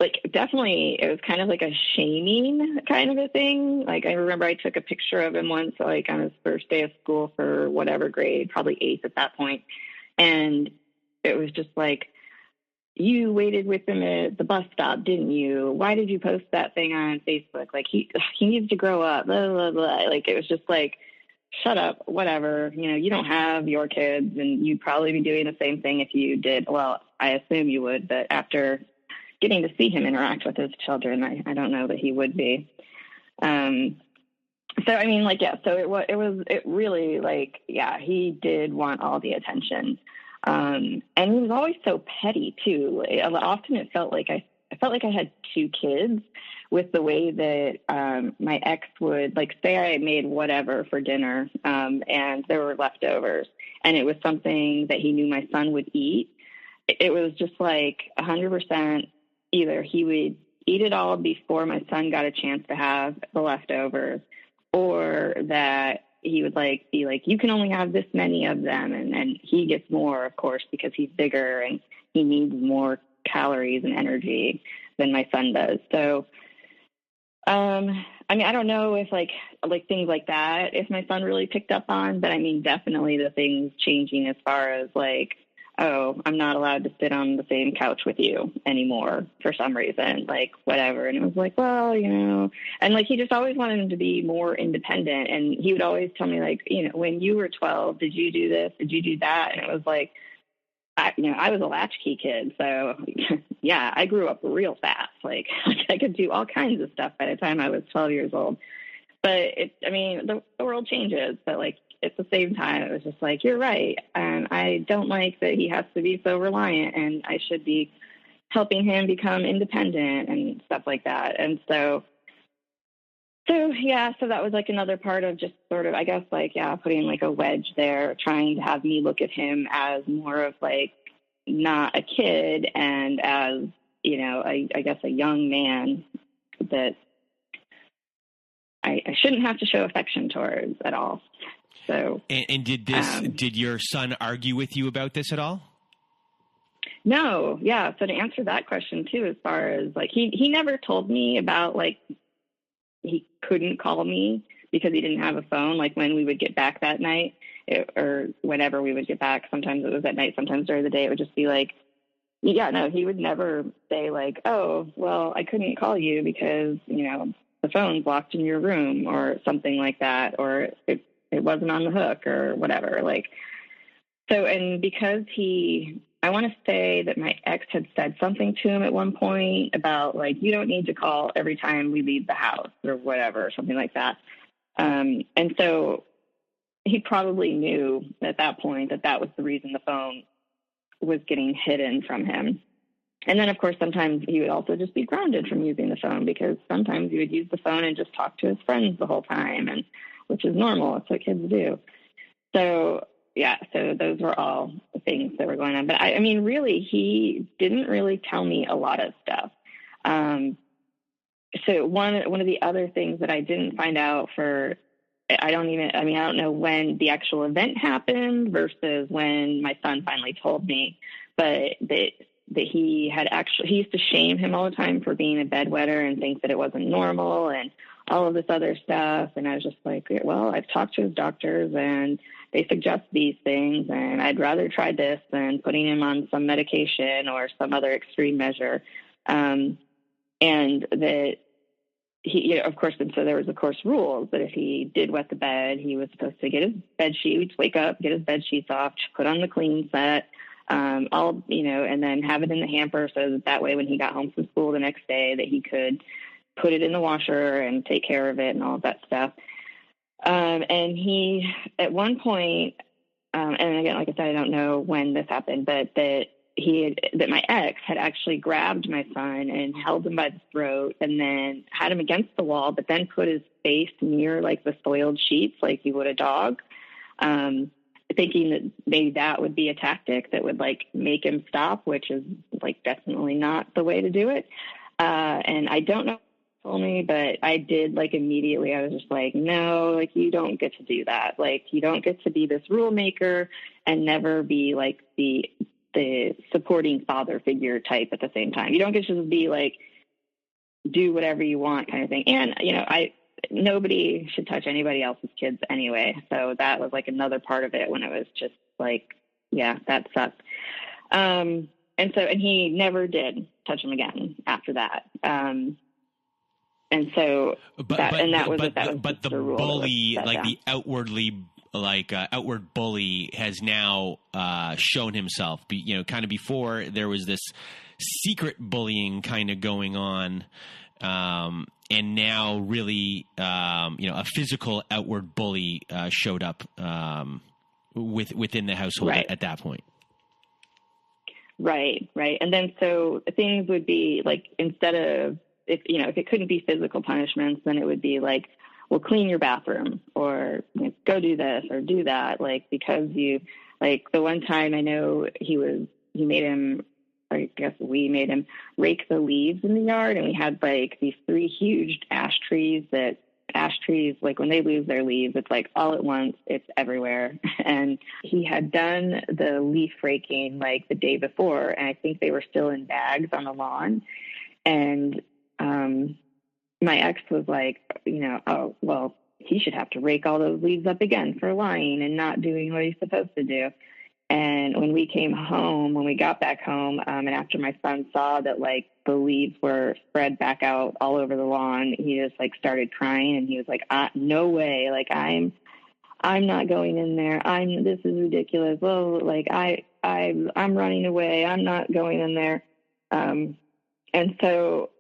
like, definitely it was kind of like a shaming kind of a thing. Like, I remember I took a picture of him once, like on his first day of school for whatever grade, probably 8th at that point. And it was just like, you waited with him at the bus stop, didn't you? Why did you post that thing on Facebook? Like, he needs to grow up, blah, blah, blah. Like, it was just like, shut up, whatever. You know, you don't have your kids, and you'd probably be doing the same thing if you did. Well, I assume you would, but after getting to see him interact with his children, I don't know that he would be. So, I mean, like, yeah, so it really, like, yeah, he did want all the attention. And he was always so petty too. Often it felt like I had two kids, with the way that my ex would, like, say I made whatever for dinner, and there were leftovers, and it was something that he knew my son would eat. It was just like 100%. Either he would eat it all before my son got a chance to have the leftovers, or that he would like be like, you can only have this many of them. And he gets more, of course, because he's bigger and he needs more calories and energy than my son does. So, I mean, I don't know if like things like that, if my son really picked up on, but I mean, definitely the things changing as far as like, oh, I'm not allowed to sit on the same couch with you anymore for some reason, like whatever. And it was like, well, you know, and like, he just always wanted him to be more independent. And he would always tell me, like, you know, when you were 12, did you do this? Did you do that? And it was like, I was a latchkey kid. So yeah, I grew up real fast. Like I could do all kinds of stuff by the time I was 12 years old. But the world changes, but like, at the same time, it was just like, you're right. And I don't like that he has to be so reliant, and I should be helping him become independent and stuff like that. And so yeah, so that was like another part of just sort of, I guess, like, yeah, putting like a wedge there, trying to have me look at him as more of like not a kid, and as, you know, I guess a young man that I shouldn't have to show affection towards at all. So, and did your son argue with you about this at all? No. Yeah. So to answer that question too, as far as like, he never told me about like, he couldn't call me because he didn't have a phone. Like when we would get back that night, or whenever we would get back, sometimes it was at night, sometimes during the day, it would just be like, yeah, no, he would never say like, oh, well, I couldn't call you because, you know, the phone's locked in your room or something like that, or it wasn't on the hook or whatever. Like, so, and because I want to say that my ex had said something to him at one point about like, you don't need to call every time we leave the house or whatever, something like that. And so he probably knew at that point that was the reason the phone was getting hidden from him. And then, of course, sometimes he would also just be grounded from using the phone, because sometimes he would use the phone and just talk to his friends the whole time, and which is normal. It's what kids do. So, yeah, so those were all the things that were going on. But, I mean, really, he didn't really tell me a lot of stuff. So one of the other things that I didn't find out I don't know when the actual event happened versus when my son finally told me, but that he used to shame him all the time for being a bedwetter and think that it wasn't normal and all of this other stuff. And I was just like, well, I've talked to his doctors and they suggest these things, and I'd rather try this than putting him on some medication or some other extreme measure. And that he, of course, and so there was, of course, rules that if he did wet the bed, he was supposed to get his bed sheets, wake up, get his bed sheets off, put on the clean set, and then have it in the hamper so that way when he got home from school the next day that he could put it in the washer and take care of it and all of that stuff. And he, at one point, and again, like I said, I don't know when this happened, but that my ex had actually grabbed my son and held him by the throat and then had him against the wall, but then put his face near like the soiled sheets, like you would a dog, thinking that maybe that would be a tactic that would like make him stop, which is like definitely not the way to do it. And I don't know told me, but I did like immediately. I was just like, no, like you don't get to do that. Like you don't get to be this rule maker and never be like the supporting father figure type at the same time. You don't get to just be like, do whatever you want kind of thing. And, nobody should touch anybody else's kids anyway. So that was like another part of it when it was just like, yeah, that sucked. And he never did touch him again after that. And so, that was the bully, like the outward bully has now shown himself. Kind of before there was this secret bullying kind of going on, and now really, a physical outward bully showed up within the household at that point. Right. And then so things would be like, instead of, if it couldn't be physical punishments, then it would be like, well, clean your bathroom or go do this or do that. Like, because you, like the one time I know we made him rake the leaves in the yard. And we had like these 3 huge ash trees, like when they lose their leaves, it's like all at once, it's everywhere. And he had done the leaf raking like the day before. And I think they were still in bags on the lawn. And, my ex was like, oh, well, he should have to rake all those leaves up again for lying and not doing what he's supposed to do. And when we got back home, and after my son saw that like the leaves were spread back out all over the lawn, he just like started crying and he was like, no way. Like I'm not going in there. This is ridiculous. Well, like I'm running away. I'm not going in there. And so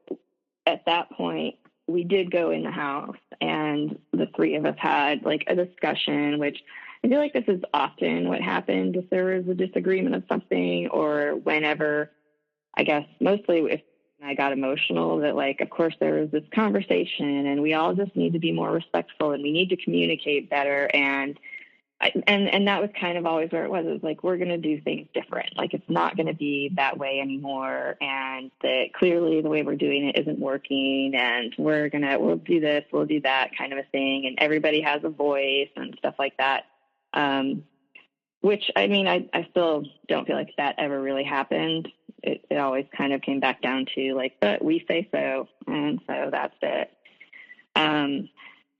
at that point, we did go in the house and the 3 of us had like a discussion, which I feel like this is often what happened if there was a disagreement of something, or whenever, I guess mostly if I got emotional, that like, of course there was this conversation and we all just need to be more respectful and we need to communicate better. And that was kind of always where it was. It was like, we're going to do things different. Like, it's not going to be that way anymore. And that clearly the way we're doing it isn't working. And we'll do this, we'll do that kind of a thing. And everybody has a voice and stuff like that. Which, I mean, I still don't feel like that ever really happened. It always kind of came back down to like, but we say so. And so that's it.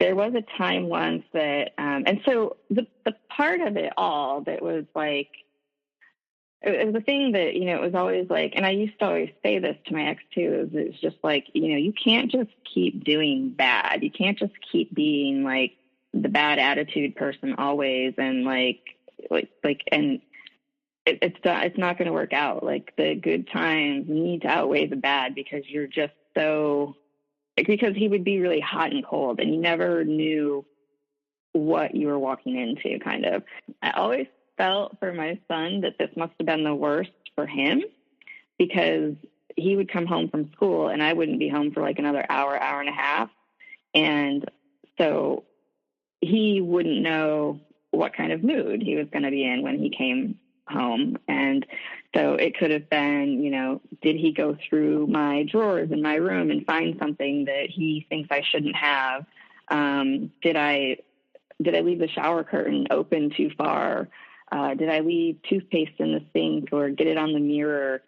There was a time once that, and so the part of it all that was like, it was the thing that, it was always like, and I used to always say this to my ex too, is it's just like, you can't just keep doing bad. You can't just keep being like the bad attitude person always. And and it's not going to work out. Like the good times need to outweigh the bad because you're just so, because he would be really hot and cold and you never knew what you were walking into, kind of. I always felt for my son that this must have been the worst for him because he would come home from school and I wouldn't be home for like another hour and a half. And so he wouldn't know what kind of mood he was going to be in when he came home. And so it could have been, did he go through my drawers in my room and find something that he thinks I shouldn't have? Did I leave the shower curtain open too far? Did I leave toothpaste in the sink or get it on the mirror?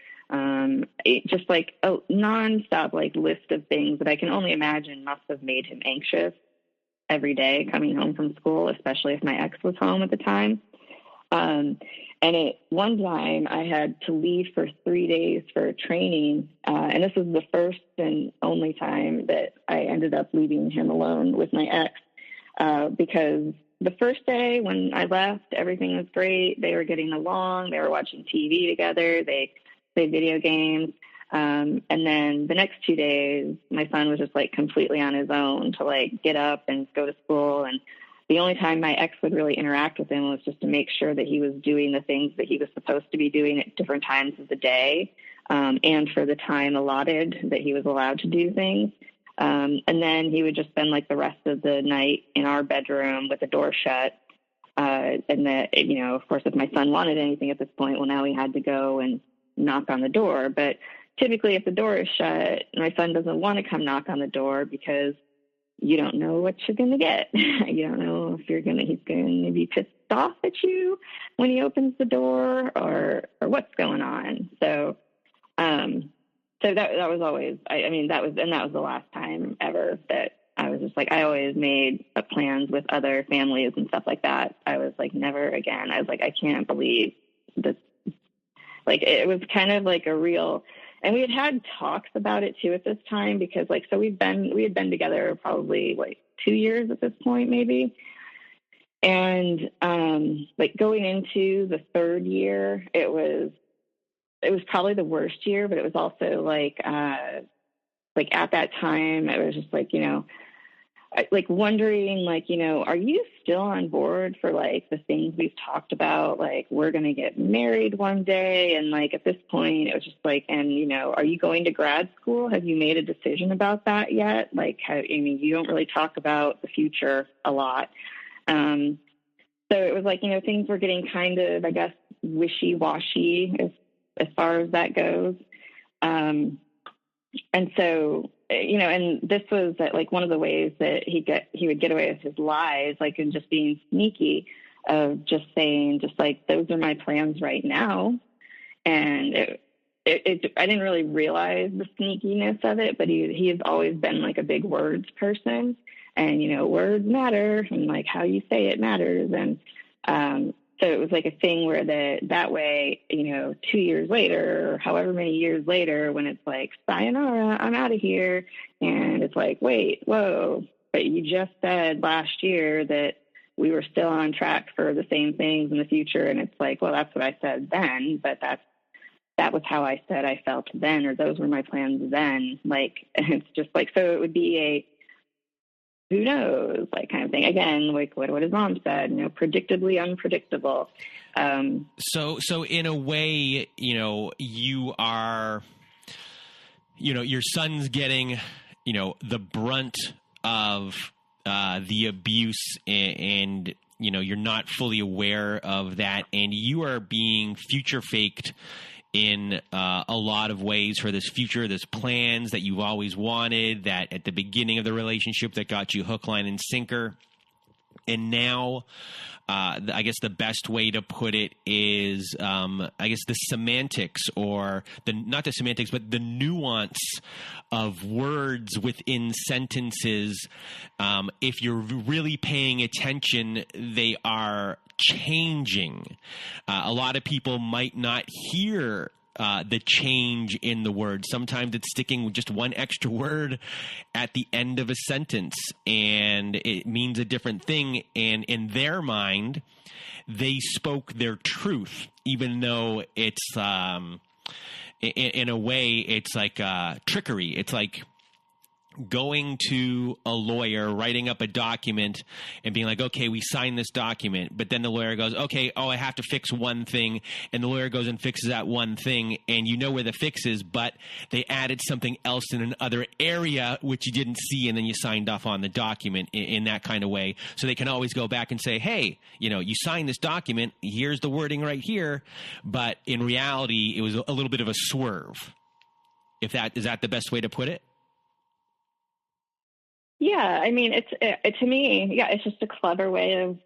Just like a nonstop like list of things that I can only imagine must have made him anxious every day coming home from school, especially if my ex was home at the time. And one time I had to leave for 3 days for training. And this was the first and only time that I ended up leaving him alone with my ex, because the first day when I left, everything was great. They were getting along. They were watching TV together. They played video games. And then the next 2 days, my son was just like completely on his own to like get up and go to school. And the only time my ex would really interact with him was just to make sure that he was doing the things that he was supposed to be doing at different times of the day, and for the time allotted that he was allowed to do things. And then he would just spend like the rest of the night in our bedroom with the door shut. And that, you know, of course, if my son wanted anything at this point, well, now he had to go and knock on the door. But typically if the door is shut, my son doesn't want to come knock on the door because you don't know what you're going to get. You don't know if he's going to be pissed off at you when he opens the door or what's going on. So that was always, that was the last time ever that I was just like, I always made plans with other families and stuff like that. I was like, never again. I was like, I can't believe this. Like, it was kind of like a real, and we had talks about it too at this time, because like, so we had been together probably like 2 years at this point, maybe. And like going into the third year, it was probably the worst year, but it was also like at that time, it was just like, you know, like wondering, like, you know, are you still on board for like the things we've talked about? Like, we're going to get married one day. And like, at this point, it was just like, and, you know, are you going to grad school? Have you made a decision about that yet? Like, you don't really talk about the future a lot. So it was like, you know, things were getting kind of, I guess, wishy-washy as far as that goes. And so, you know, and this was like one of the ways that he would get away with his lies, like, in just being sneaky, of just saying, just like, those are my plans right now. And I didn't really realize the sneakiness of it, but he has always been like a big words person, and, you know, words matter, and like how you say it matters. And, so it was like a thing where that way, you know, 2 years later, or however many years later, when it's like, sayonara, I'm out of here. And it's like, wait, whoa, but you just said last year that we were still on track for the same things in the future. And it's like, well, that's what I said then, but that was how I said I felt then, or those were my plans then. Like, it's just like, so it would be a, who knows, like, kind of thing. Again, like what his mom said, you know, predictably unpredictable. So in a way, you know, you are, you know, your son's getting, you know, the brunt of the abuse, and, you know, you're not fully aware of that, and you are being future faked in a lot of ways for this future, this plans that you've always wanted, that at the beginning of the relationship that got you hook, line, and sinker. And now, I guess the best way to put it is, I guess the semantics, or not the semantics, but the nuance of words within sentences. If you're really paying attention, they are changing. A lot of people might not hear the change in the word. Sometimes it's sticking with just one extra word at the end of a sentence, and it means a different thing. And in their mind, they spoke their truth, even though it's in a way, it's like trickery. It's like going to a lawyer, writing up a document and being like, okay, we signed this document, but then the lawyer goes, okay, I have to fix one thing. And the lawyer goes and fixes that one thing, and you know where the fix is, but they added something else in another area which you didn't see, and then you signed off on the document in that kind of way. So they can always go back and say, hey, you know, you signed this document, here's the wording right here, but in reality, it was a little bit of a swerve. Is that the best way to put it? Yeah, I mean, it's to me, yeah, it's just a clever way of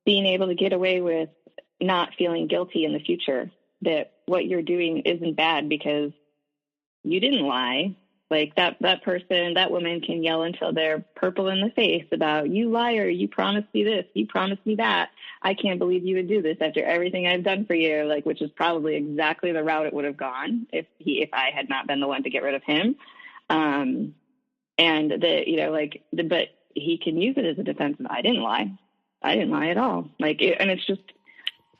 being able to get away with not feeling guilty in the future. That what you're doing isn't bad because you didn't lie. Like that person, that woman can yell until they're purple in the face about, you liar, you promised me this, you promised me that. I can't believe you would do this after everything I've done for you, like, which is probably exactly the route it would have gone if I had not been the one to get rid of him. But he can use it as a defense of, I didn't lie at all. And it's just,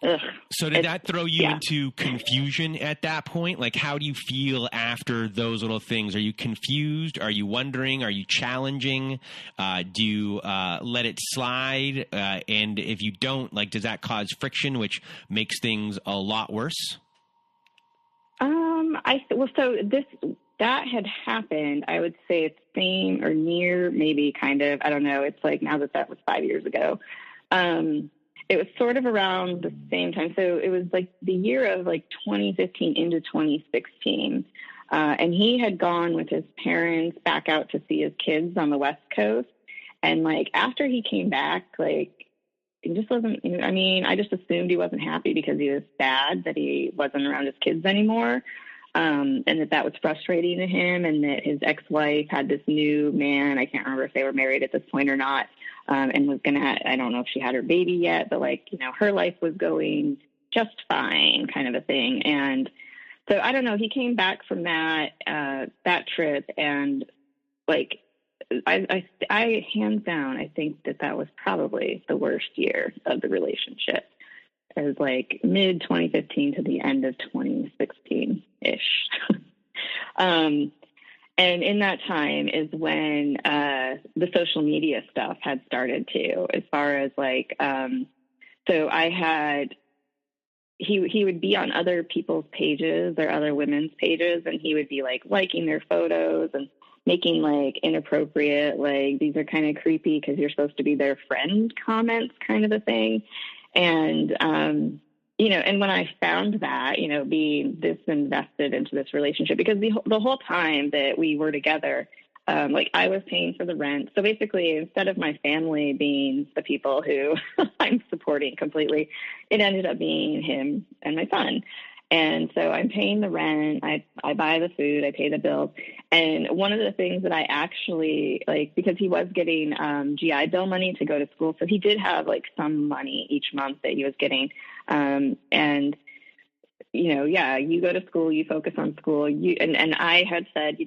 ugh. So did that throw you into confusion at that point? Like, how do you feel after those little things? Are you confused? Are you wondering? Are you challenging? Do you let it slide? And if you don't, like, does that cause friction, which makes things a lot worse? That had happened, I would say it's same or near, maybe kind of, I don't know. It's like now that was 5 years ago. It was sort of around the same time. So it was like the year of like 2015 into 2016. And he had gone with his parents back out to see his kids on the West Coast. And like, after he came back, like, it just wasn't, I just assumed he wasn't happy because he was sad that he wasn't around his kids anymore. And that was frustrating to him, and that his ex-wife had this new man. I can't remember if they were married at this point or not. And was going to, I don't know if she had her baby yet, but her life was going just fine, kind of a thing. And so I don't know, he came back from that trip, and like, I hands down, I think that was probably the worst year of the relationship. It was like mid 2015 to the end of 2016 ish. And in that time is when the social media stuff had started too, as far as like, so I had, he would be on other people's pages or other women's pages, and he would be like liking their photos and making like inappropriate, like, these are kind of creepy because you're supposed to be their friend comments, kind of a thing. And, and when I found that, being this invested into this relationship, because the whole time that we were together, like, I was paying for the rent. So basically, instead of my family being the people who I'm supporting completely, it ended up being him and my son. And so I'm paying the rent, I buy the food, I pay the bills. And one of the things that I actually, like, because he was getting GI Bill money to go to school, so he did have like some money each month that he was getting. And, you go to school, you focus on school, and I had said,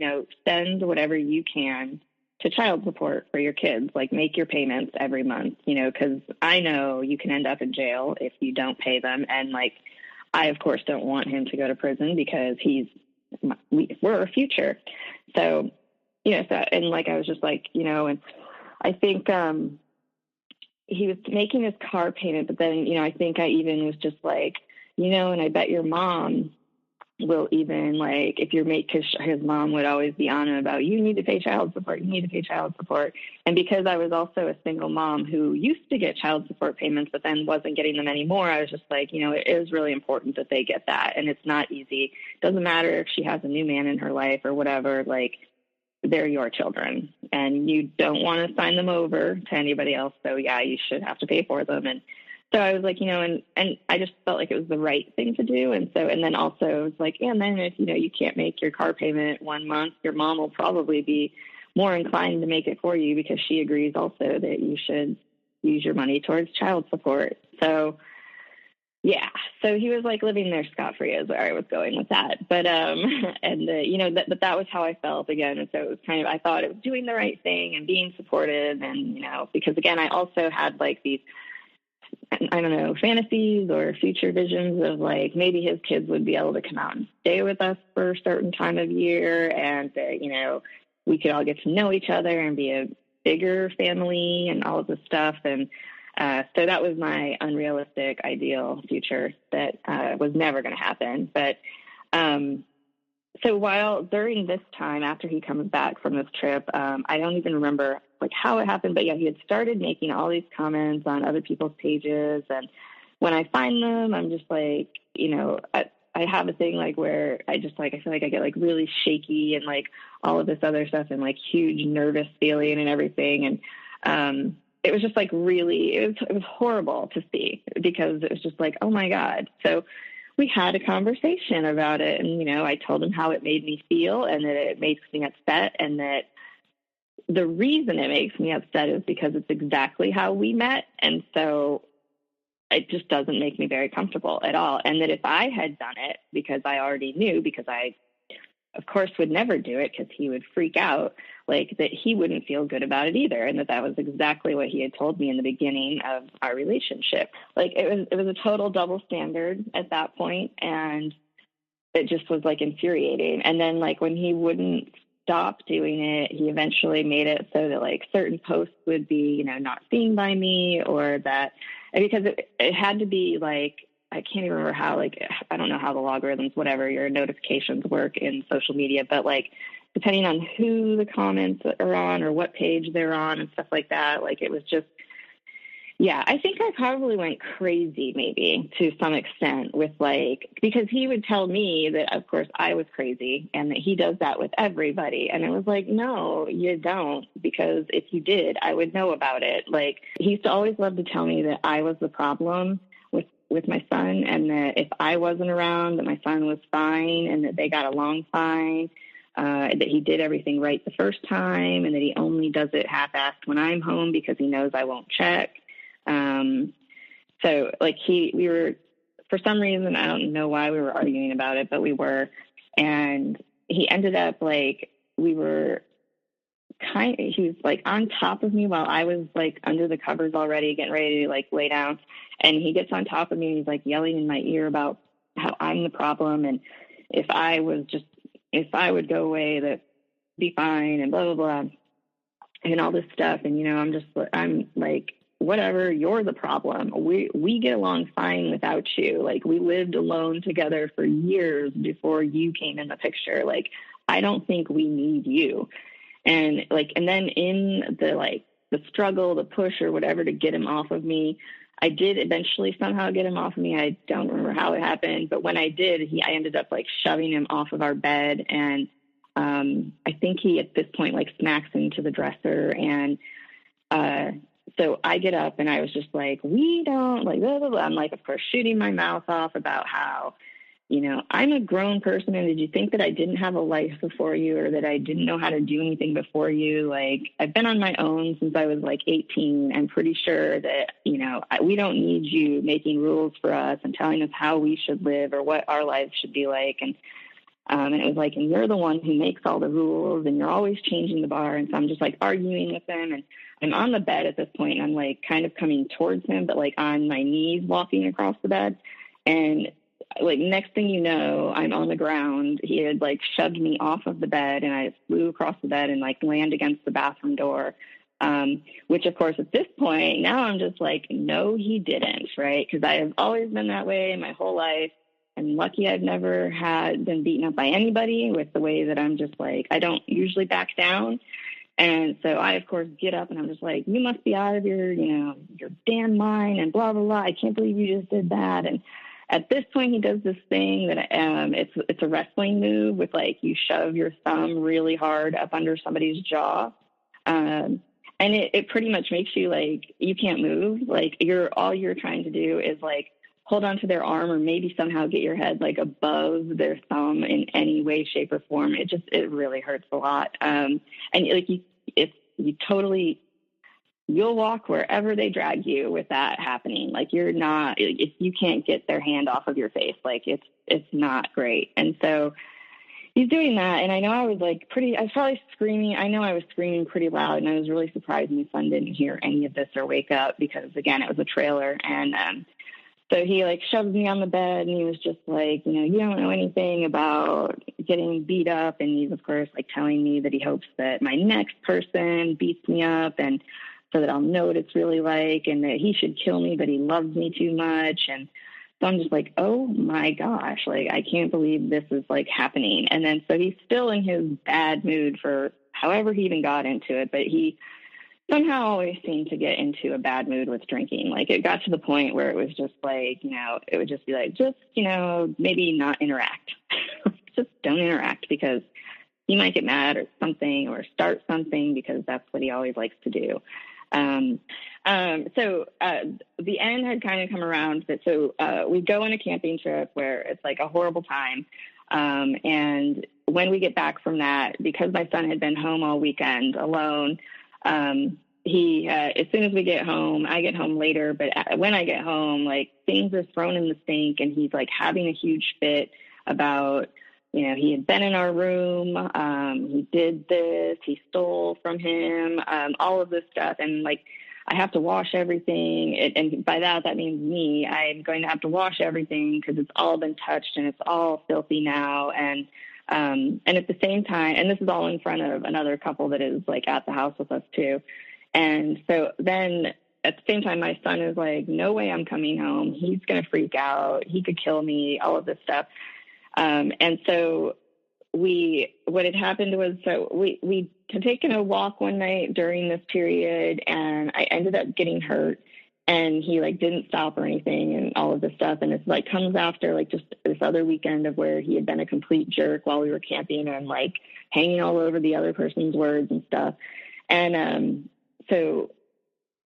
send whatever you can to child support for your kids, like make your payments every month, because I know you can end up in jail if you don't pay them. And like, I, of course, don't want him to go to prison because we're a future. So, and like, I was just like, and I think he was making his car payment, but then, I think I even was just like, and I bet your mom will even, like, if you're because his mom would always be on him about, you need to pay child support, you need to pay child support. And because I was also a single mom who used to get child support payments, but then wasn't getting them anymore, I was just like, it is really important that they get that. And it's not easy. Doesn't matter if she has a new man in her life or whatever, like, they're your children and you don't want to sign them over to anybody else. So yeah, you should have to pay for them. And so I was like, and I just felt like it was the right thing to do. And so, and then also it was like, and then if, you can't make your car payment 1 month, your mom will probably be more inclined to make it for you because she agrees also that you should use your money towards child support. So yeah, so he was like living there scot-free is where I was going with that. But, but that was how I felt again. And so it was kind of, I thought it was doing the right thing and being supportive. And, because again, I also had like these, I don't know, fantasies or future visions of like, maybe his kids would be able to come out and stay with us for a certain time of year. And, we could all get to know each other and be a bigger family and all of this stuff. And, so that was my unrealistic ideal future that, was never going to happen. But, so during this time, after he comes back from this trip, I don't even remember like how it happened, but yeah, he had started making all these comments on other people's pages. And when I find them, I'm just like, I have a thing like where I just like, I feel like I get like really shaky and like all of this other stuff and like huge nervous feeling and everything. And, it was just like really, it was horrible to see because it was just like, oh my God. So we had a conversation about it. And, you know, I told him how it made me feel and that it makes me upset, and that the reason it makes me upset is because it's exactly how we met. And so it just doesn't make me very comfortable at all. And that if I had done it, because I already knew, because I, of course, would never do it because he would freak out, like that he wouldn't feel good about it either. And that was exactly what he had told me in the beginning of our relationship. Like it was a total double standard at that point, and it just was like infuriating. And then like when he wouldn't stop doing it, he eventually made it so that like certain posts would be, you know, not seen by me, or that, because it had to be like, I can't even remember how, like, I don't know how the logarithms, whatever, your notifications work in social media, but like, depending on who the comments are on or what page they're on and stuff like that, like, it was just, yeah, I think I probably went crazy maybe to some extent with like, because he would tell me that, of course, I was crazy and that he does that with everybody. And it was like, no, you don't, because if you did, I would know about it. Like, he used to always love to tell me that I was the problem with my son, and that if I wasn't around, that my son was fine and that they got along fine, that he did everything right the first time, and that he only does it half-assed when I'm home because he knows I won't check. So like we were, for some reason, I don't know why we were arguing about it, but we were, and he ended up like, he was like on top of me while I was like under the covers already getting ready to like lay down. And he gets on top of me and he's like yelling in my ear about how I'm the problem. And if I would go away, that'd be fine, and blah, blah, blah, and all this stuff. And, you know, I'm like, whatever, you're the problem. We get along fine without you. Like, we lived alone together for years before you came in the picture. Like, I don't think we need you. And like, and then in the struggle, the push or whatever to get him off of me, I did eventually somehow get him off of me. I don't remember how it happened, but when I did, I ended up like shoving him off of our bed. And I think he at this point like smacks into the dresser. And so I get up and I was just like, we don't like, blah, blah, blah. I'm like, of course, shooting my mouth off about how, you know, I'm a grown person, and did you think that I didn't have a life before you, or that I didn't know how to do anything before you? Like, I've been on my own since I was like 18. I'm pretty sure that, you know, we don't need you making rules for us and telling us how we should live or what our lives should be like. And it was like, and you're the one who makes all the rules, and you're always changing the bar. And so I'm just like arguing with him, and I'm on the bed at this point, and I'm like kind of coming towards him, but like on my knees walking across the bed. And like, next thing you know, I'm on the ground. He had like shoved me off of the bed, and I flew across the bed and like land against the bathroom door. Which of course at this point, now I'm just like, no, he didn't. Right. Cause I have always been that way my whole life. I'm lucky I've never been beaten up by anybody, with the way that I'm just like, I don't usually back down. And so I, of course, get up and I'm just like, you must be out of your damn mind, and blah, blah, blah. I can't believe you just did that. And at this point, he does this thing that it's a wrestling move with like, you shove your thumb really hard up under somebody's jaw. And it pretty much makes you like, you can't move. Like, all you're trying to do is like hold onto their arm, or maybe somehow get your head like above their thumb in any way, shape, or form. It really hurts a lot. And like you'll walk wherever they drag you with that happening. Like, if you can't get their hand off of your face, like it's not great. And so he's doing that. And I know I was probably screaming. I know I was screaming pretty loud, and I was really surprised my son didn't hear any of this or wake up, because again, it was a trailer. And, so he like shoves me on the bed, and he was just like, you know, you don't know anything about getting beat up. And he's of course like telling me that he hopes that my next person beats me up, and so that I'll know what it's really like, and that he should kill me, but he loves me too much. And so I'm just like, oh my gosh, like, I can't believe this is like happening. And then, so he's still in his bad mood for however he even got into it, but he somehow always seemed to get into a bad mood with drinking. Like, it got to the point where it was just like, you know, it would just be like, maybe not interact. Just don't interact, because he might get mad or something, or start something, because that's what he always likes to do. The end had kind of come around that, we go on a camping trip where it's like a horrible time. And when we get back from that, because my son had been home all weekend alone, he, as soon as we get home, I get home later, but when I get home, like things are thrown in the sink and he's like having a huge fit about, he had been in our room. He did this, he stole from him, all of this stuff. And like, I have to wash everything. And by that means me. I'm going to have to wash everything because it's all been touched and it's all filthy now. And at the same time, and this is all in front of another couple that is like at the house with us too. And so then at the same time, my son is like, no way I'm coming home. He's going to freak out. He could kill me, all of this stuff. And so what had happened was, we had taken a walk one night during this period and I ended up getting hurt and he like didn't stop or anything and all of this stuff. And it's like comes after like just this other weekend of where he had been a complete jerk while we were camping and like hanging all over the other person's words and stuff. And, so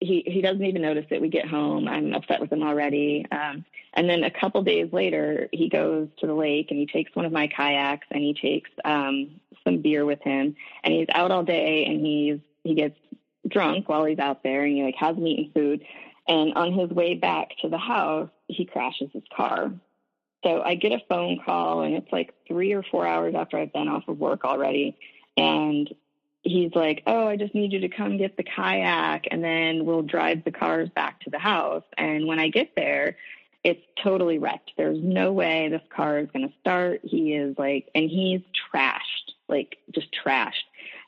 he doesn't even notice that we get home. I'm upset with him already. And then a couple days later, he goes to the lake and he takes one of my kayaks and he takes some beer with him. And he's out all day and he gets drunk while he's out there and he like hasn't eaten food. And on his way back to the house, he crashes his car. So I get a phone call and it's like 3 or 4 hours after I've been off of work already. And he's like, oh, I just need you to come get the kayak and then we'll drive the cars back to the house. And when I get there, it's totally wrecked. There's no way this car is going to start. He is like, and he's trashed, like just trashed.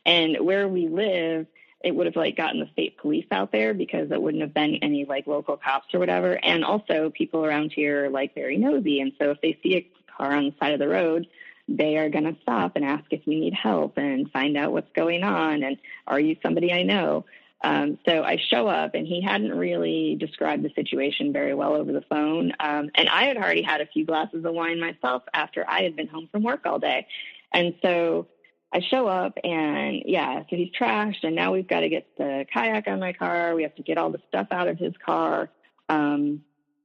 And where we live, it would have like gotten the state police out there because it wouldn't have been any like local cops or whatever. And also people around here are like very nosy. And so if they see a car on the side of the road, they are going to stop and ask if you need help and find out what's going on. And are you somebody I know? So I show up and he hadn't really described the situation very well over the phone. And I had already had a few glasses of wine myself after I had been home from work all day. And so I show up and so he's trashed and now we've got to get the kayak on my car. We have to get all the stuff out of his car,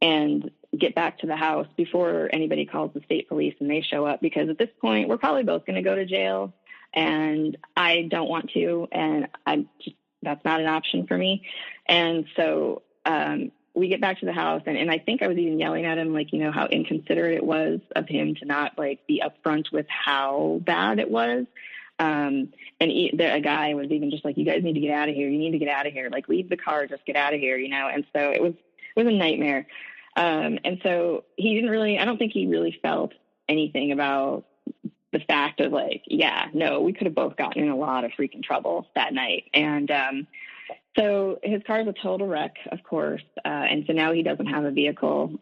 and get back to the house before anybody calls the state police and they show up, because at this point we're probably both going to go to jail and I don't want to, and that's not an option for me. And so we get back to the house and I think I was even yelling at him, like, how inconsiderate it was of him to not like be upfront with how bad it was. A guy was even just like, you guys need to get out of here. You need to get out of here. Like, leave the car, just get out of here, And so it was a nightmare. And so I don't think he really felt anything about the fact of like, we could have both gotten in a lot of freaking trouble that night. And, so his car is a total wreck, of course. And so now he doesn't have a vehicle.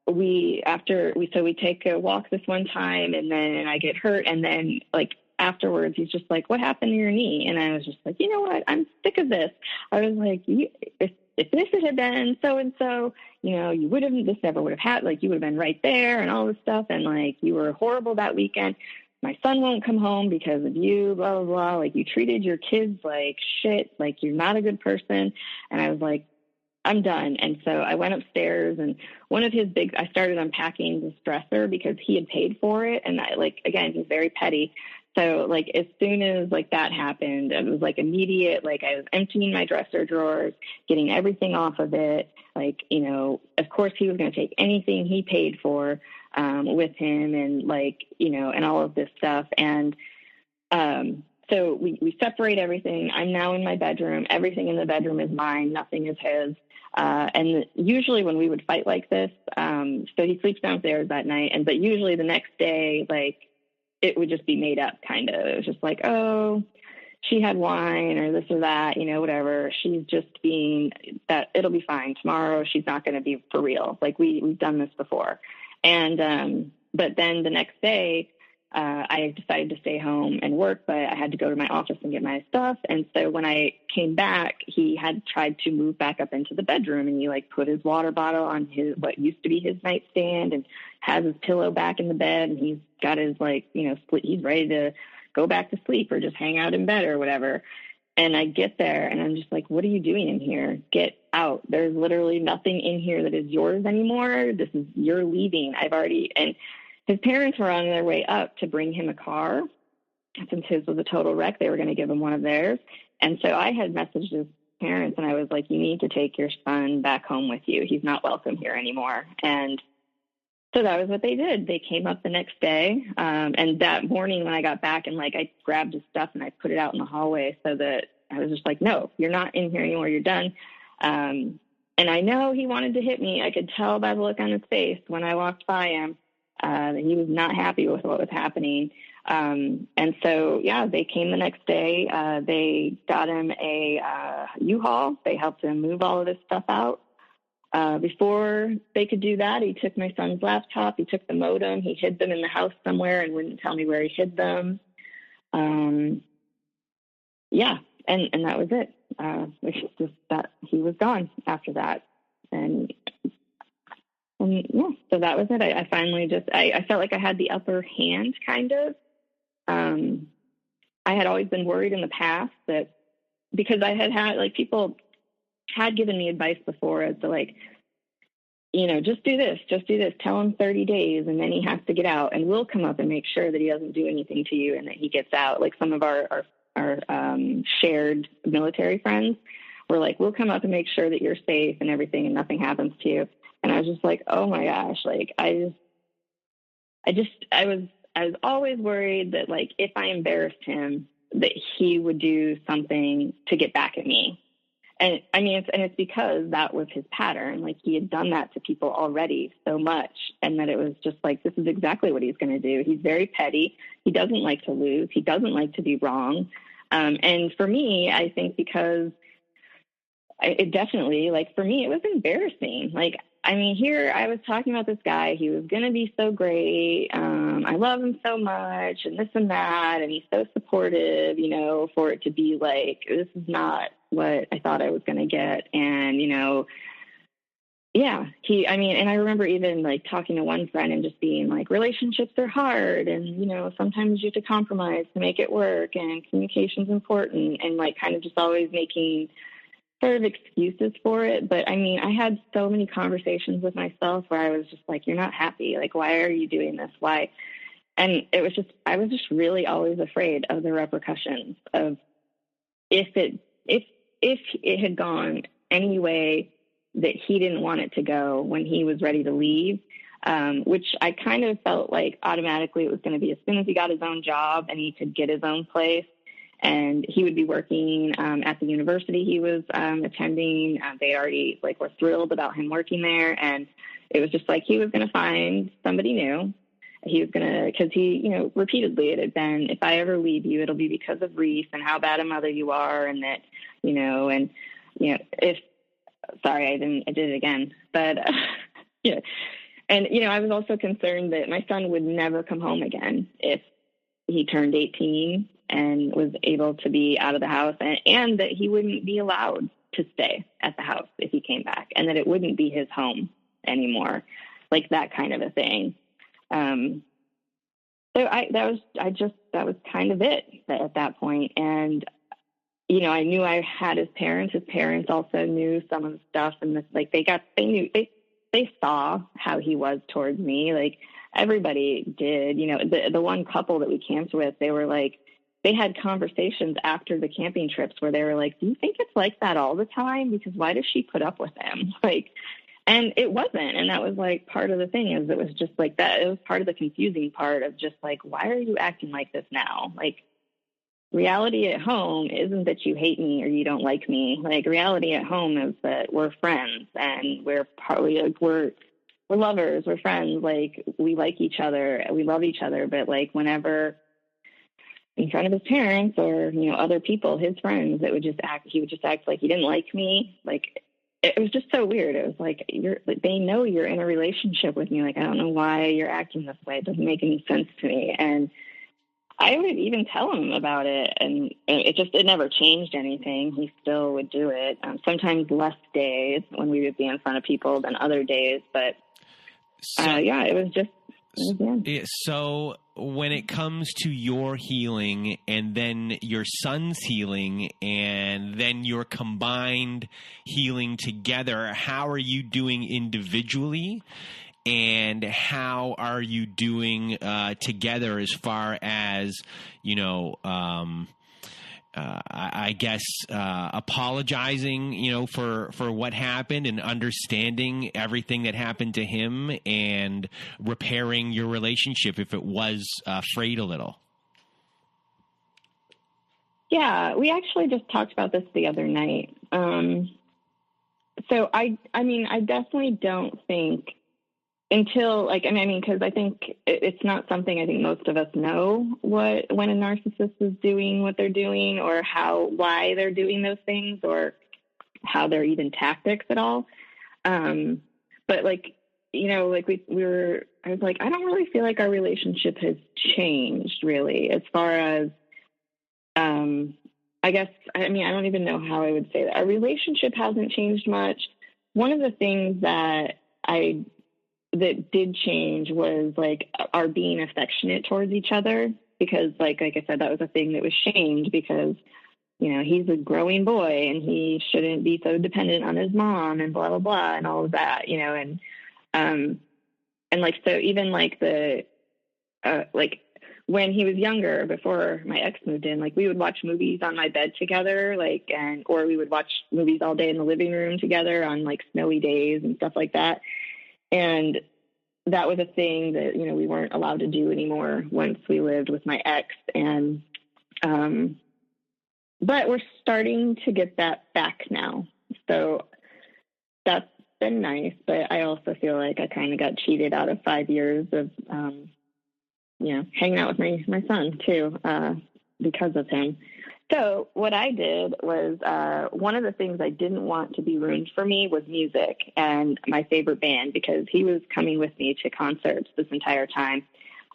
We take a walk this one time and then I get hurt. And then like afterwards, he's just like, what happened to your knee? And I was just like, you know what? I'm sick of this. I was like, if this had been so-and-so, this never would have happened. Like, you would have been right there and all this stuff. And like, you were horrible that weekend. My son won't come home because of you, blah, blah, blah. Like, you treated your kids like shit. Like, you're not a good person. And I was like, I'm done. And so I went upstairs and I started unpacking this dresser because he had paid for it. And again, he's very petty. So like, as soon as like that happened, it was like immediate, like I was emptying my dresser drawers, getting everything off of it. Like, of course he was going to take anything he paid for, with him and like, and all of this stuff. And, so we separate everything. I'm now in my bedroom. Everything in the bedroom is mine. Nothing is his. And usually when we would fight like this, so he sleeps downstairs that night. But usually the next day, like, it would just be made up kind of. It was just like, oh, she had wine or this or that, whatever. She's just being that, it'll be fine. Tomorrow she's not going to be for real. Like we've done this before. And, but then the next day, I decided to stay home and work, but I had to go to my office and get my stuff. And so when I came back, he had tried to move back up into the bedroom and he like put his water bottle on what used to be his nightstand and has his pillow back in the bed. And he's got his he's ready to go back to sleep or just hang out in bed or whatever. And I get there and I'm just like, what are you doing in here? Get out. There's literally nothing in here that is yours anymore. You're leaving. And his parents were on their way up to bring him a car. Since his was a total wreck, they were going to give him one of theirs. And so I had messaged his parents and I was like, you need to take your son back home with you. He's not welcome here anymore. And so that was what they did. They came up the next day. And that morning when I got back and like, I grabbed his stuff and I put it out in the hallway so that I was just like, no, you're not in here anymore. You're done. And I know he wanted to hit me. I could tell by the look on his face when I walked by him, that he was not happy with what was happening. And so, yeah, they came the next day. They got him a U-Haul. They helped him move all of this stuff out. Before they could do that, he took my son's laptop, he took the modem, he hid them in the house somewhere and wouldn't tell me where he hid them. Yeah, and that was it. It was just that he was gone after that. And yeah, so that was it. I finally I felt like I had the upper hand, kind of. I had always been worried in the past that because I had like people had given me advice before as to like, you know, just do this, tell him 30 days and then he has to get out and we'll come up and make sure that he doesn't do anything to you and that he gets out. Like some of our shared military friends were like, we'll come up and make sure that you're safe and everything and nothing happens to you. And I was just like, oh my gosh, like I was always worried that like if I embarrassed him, that he would do something to get back at me. And I mean, it's because that was his pattern. Like he had done that to people already so much. And that it was just like, this is exactly what he's going to do. He's very petty. He doesn't like to lose. He doesn't like to be wrong. And for me, I think because it definitely, like for me, it was embarrassing. Like, I mean, here I was talking about this guy. He was going to be so great. I love him so much and this and that. And he's so supportive, you know, for it to be like, this is not what I thought I was going to get. And, you know, yeah, and I remember even like talking to one friend and just being like, relationships are hard. And, you know, sometimes you have to compromise to make it work and communication's important and like kind of just always making sort of excuses for it. But I mean, I had so many conversations with myself where I was just like, you're not happy. Like, why are you doing this? Why? And it was just, I was just really always afraid of the repercussions of if it had gone any way that he didn't want it to go when he was ready to leave, which I kind of felt like automatically it was going to be as soon as he got his own job and he could get his own place. And he would be working at the university he was attending. They already like were thrilled about him working there. And it was just like he was going to find somebody new. He was going to, because he, you know, repeatedly it had been, if I ever leave you, it'll be because of Reese and how bad a mother you are. And that, you know, and, you know, sorry, I did it again. But, yeah. And, you know, I was also concerned that my son would never come home again if he turned 18 and was able to be out of the house and that he wouldn't be allowed to stay at the house if he came back and that it wouldn't be his home anymore, like that kind of a thing. So that was kind of it at that point. And, you know, I knew I had his parents. His parents also knew some of the stuff and they saw how he was towards me. Like everybody did, you know, the one couple that we camped with, they were like, they had conversations after the camping trips where they were like, do you think it's like that all the time? Because why does she put up with him? Like, and it wasn't. And that was like part of the thing is it was just like that. It was part of the confusing part of just like, why are you acting like this now? Like reality at home isn't that you hate me or you don't like me. Like reality at home is that we're friends and we're lovers, we're friends. Like we like each other, we love each other. But like whenever in front of his parents or, you know, other people, his friends, he would just act like he didn't like me. Like, it was just so weird. It was like, they know you're in a relationship with me. Like, I don't know why you're acting this way. It doesn't make any sense to me. And I would even tell him about it. And it never changed anything. He still would do it. Sometimes less days when we would be in front of people than other days. But yeah, it was just. So when it comes to your healing and then your son's healing and then your combined healing together, how are you doing individually? And how are you doing together as far as, I guess apologizing, for what happened and understanding everything that happened to him and repairing your relationship if it was frayed a little? Yeah, we actually just talked about this the other night. So I definitely don't think until because I think it's not something I think most of us know when a narcissist is doing what they're doing or why they're doing those things or how they're even tactics at all. But I was like, I don't really feel like our relationship has changed really as far as, I don't even know how I would say that. Our relationship hasn't changed much. One of the things that did change was like our being affectionate towards each other, because like I said, that was a thing that was shamed because, he's a growing boy and he shouldn't be so dependent on his mom and blah, blah, blah, and all of that, and like, so even like when he was younger, before my ex moved in, like we would watch movies on my bed together, or we would watch movies all day in the living room together on like snowy days and stuff like that. And that was a thing that, we weren't allowed to do anymore once we lived with my ex. And, but we're starting to get that back now. So that's been nice. But I also feel like I kind of got cheated out of 5 years of, hanging out with my son too, because of him. So what I did was one of the things I didn't want to be ruined for me was music and my favorite band, because he was coming with me to concerts this entire time,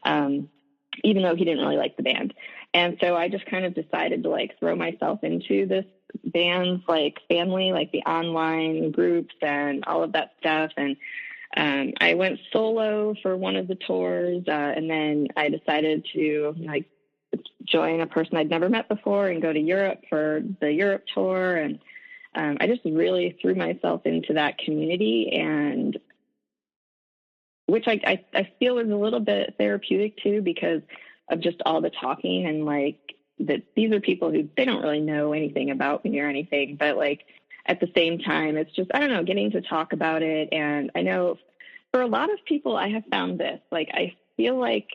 even though he didn't really like the band. And so I just kind of decided to like throw myself into this band's like family, like the online groups and all of that stuff. And I went solo for one of the tours, and then I decided to like join a person I'd never met before and go to Europe for the Europe tour. And I just really threw myself into that community, and which I feel is a little bit therapeutic too, because of just all the talking and like that these are people who they don't really know anything about me or anything, but like at the same time, it's just, I don't know, getting to talk about it. And I know for a lot of people, I have found this, like, I feel like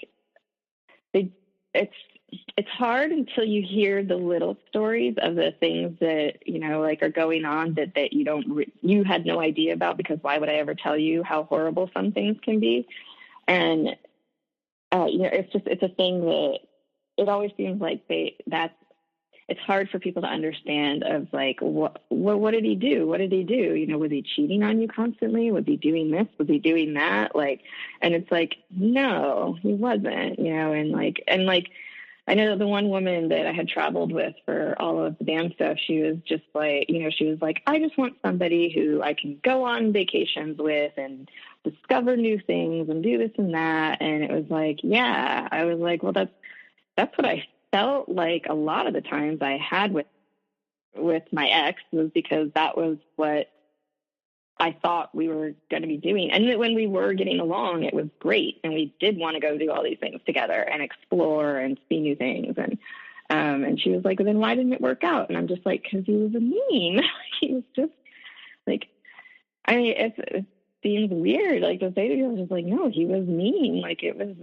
it's hard until you hear the little stories of the things that, like are going on that you had no idea about, because why would I ever tell you how horrible some things can be? And, it's a thing that it always seems like it's hard for people to understand of like, what did he do? What did he do? Was he cheating on you constantly? Was he doing this? Was he doing that? Like, and it's like, no, he wasn't, and like, I know the one woman that I had traveled with for all of the band stuff, she was just like, she was like, I just want somebody who I can go on vacations with and discover new things and do this and that. And it was like, yeah, I was like, well, that's what I felt like a lot of the times I had with my ex, was because that was what I thought we were going to be doing. And that when we were getting along, it was great. And we did want to go do all these things together and explore and see new things. And she was like, well, then why didn't it work out? And I'm just like, because he was mean. He was just like, I mean, it seems weird, like to say to you, I was just like, no, he was mean. Like it was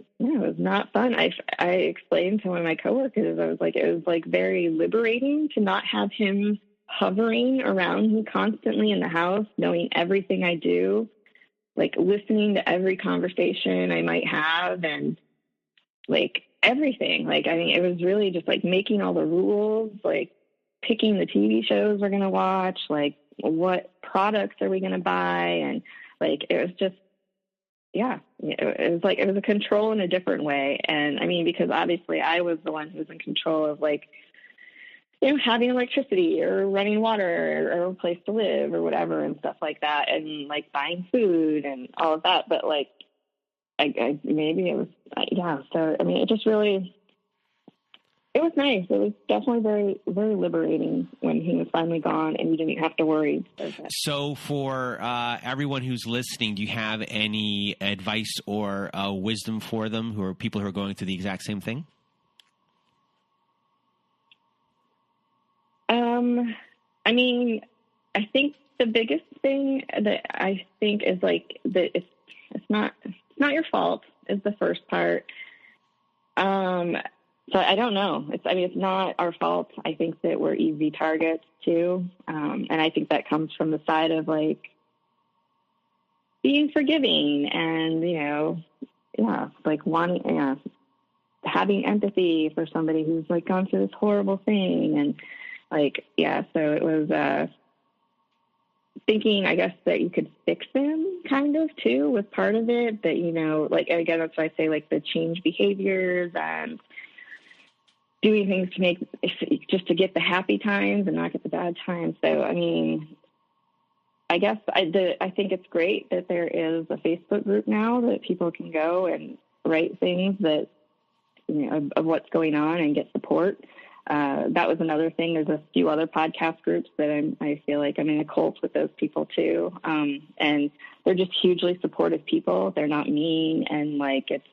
not fun. I explained to one of my coworkers, I was like, it was like very liberating to not have him hovering around me constantly in the house, knowing everything I do, like listening to every conversation I might have, and like everything. Like, I mean, it was really just like making all the rules, like picking the TV shows we're going to watch, like what products are we going to buy. And like, it was just, yeah, it was like, it was a control in a different way. And I mean, because obviously I was the one who was in control of like, having electricity or running water or a place to live or whatever and stuff like that. And like buying food and all of that. But like, maybe it was, yeah. So, I mean, it just really, it was nice. It was definitely very, very liberating when he was finally gone and you didn't have to worry. So for everyone who's listening, do you have any advice or wisdom for them who are people who are going through the exact same thing? I mean, I think the biggest thing that I think is like that it's not your fault is the first part. So I don't know. It's not our fault. I think that we're easy targets too. And I think that comes from the side of like being forgiving and, like wanting, having empathy for somebody who's like gone through this horrible thing. And like, so it was, thinking, I guess, that you could fix them kind of too was part of it, that, like, again, that's why I say like the change behaviors and doing things to just to get the happy times and not get the bad times. So, I mean, I guess I think it's great that there is a Facebook group now that people can go and write things that, of what's going on and get support. That was another thing. There's a few other podcast groups that I feel like I'm in a cult with those people too. And they're just hugely supportive people. They're not mean. And like, it's,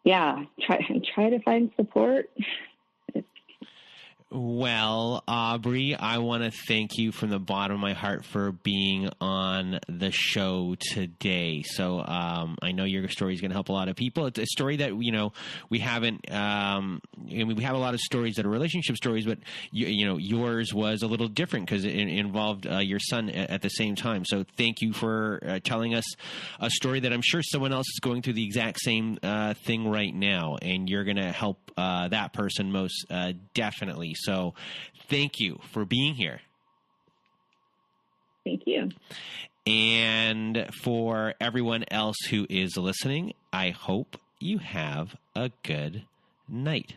try to find support. Well, Aubrey, I want to thank you from the bottom of my heart for being on the show today. So I know your story is going to help a lot of people. It's a story that, we haven't we have a lot of stories that are relationship stories, but, yours was a little different because it involved your son at the same time. So thank you for telling us a story that I'm sure someone else is going through the exact same thing right now, and you're going to help that person most definitely. So thank you for being here. Thank you. And for everyone else who is listening, I hope you have a good night.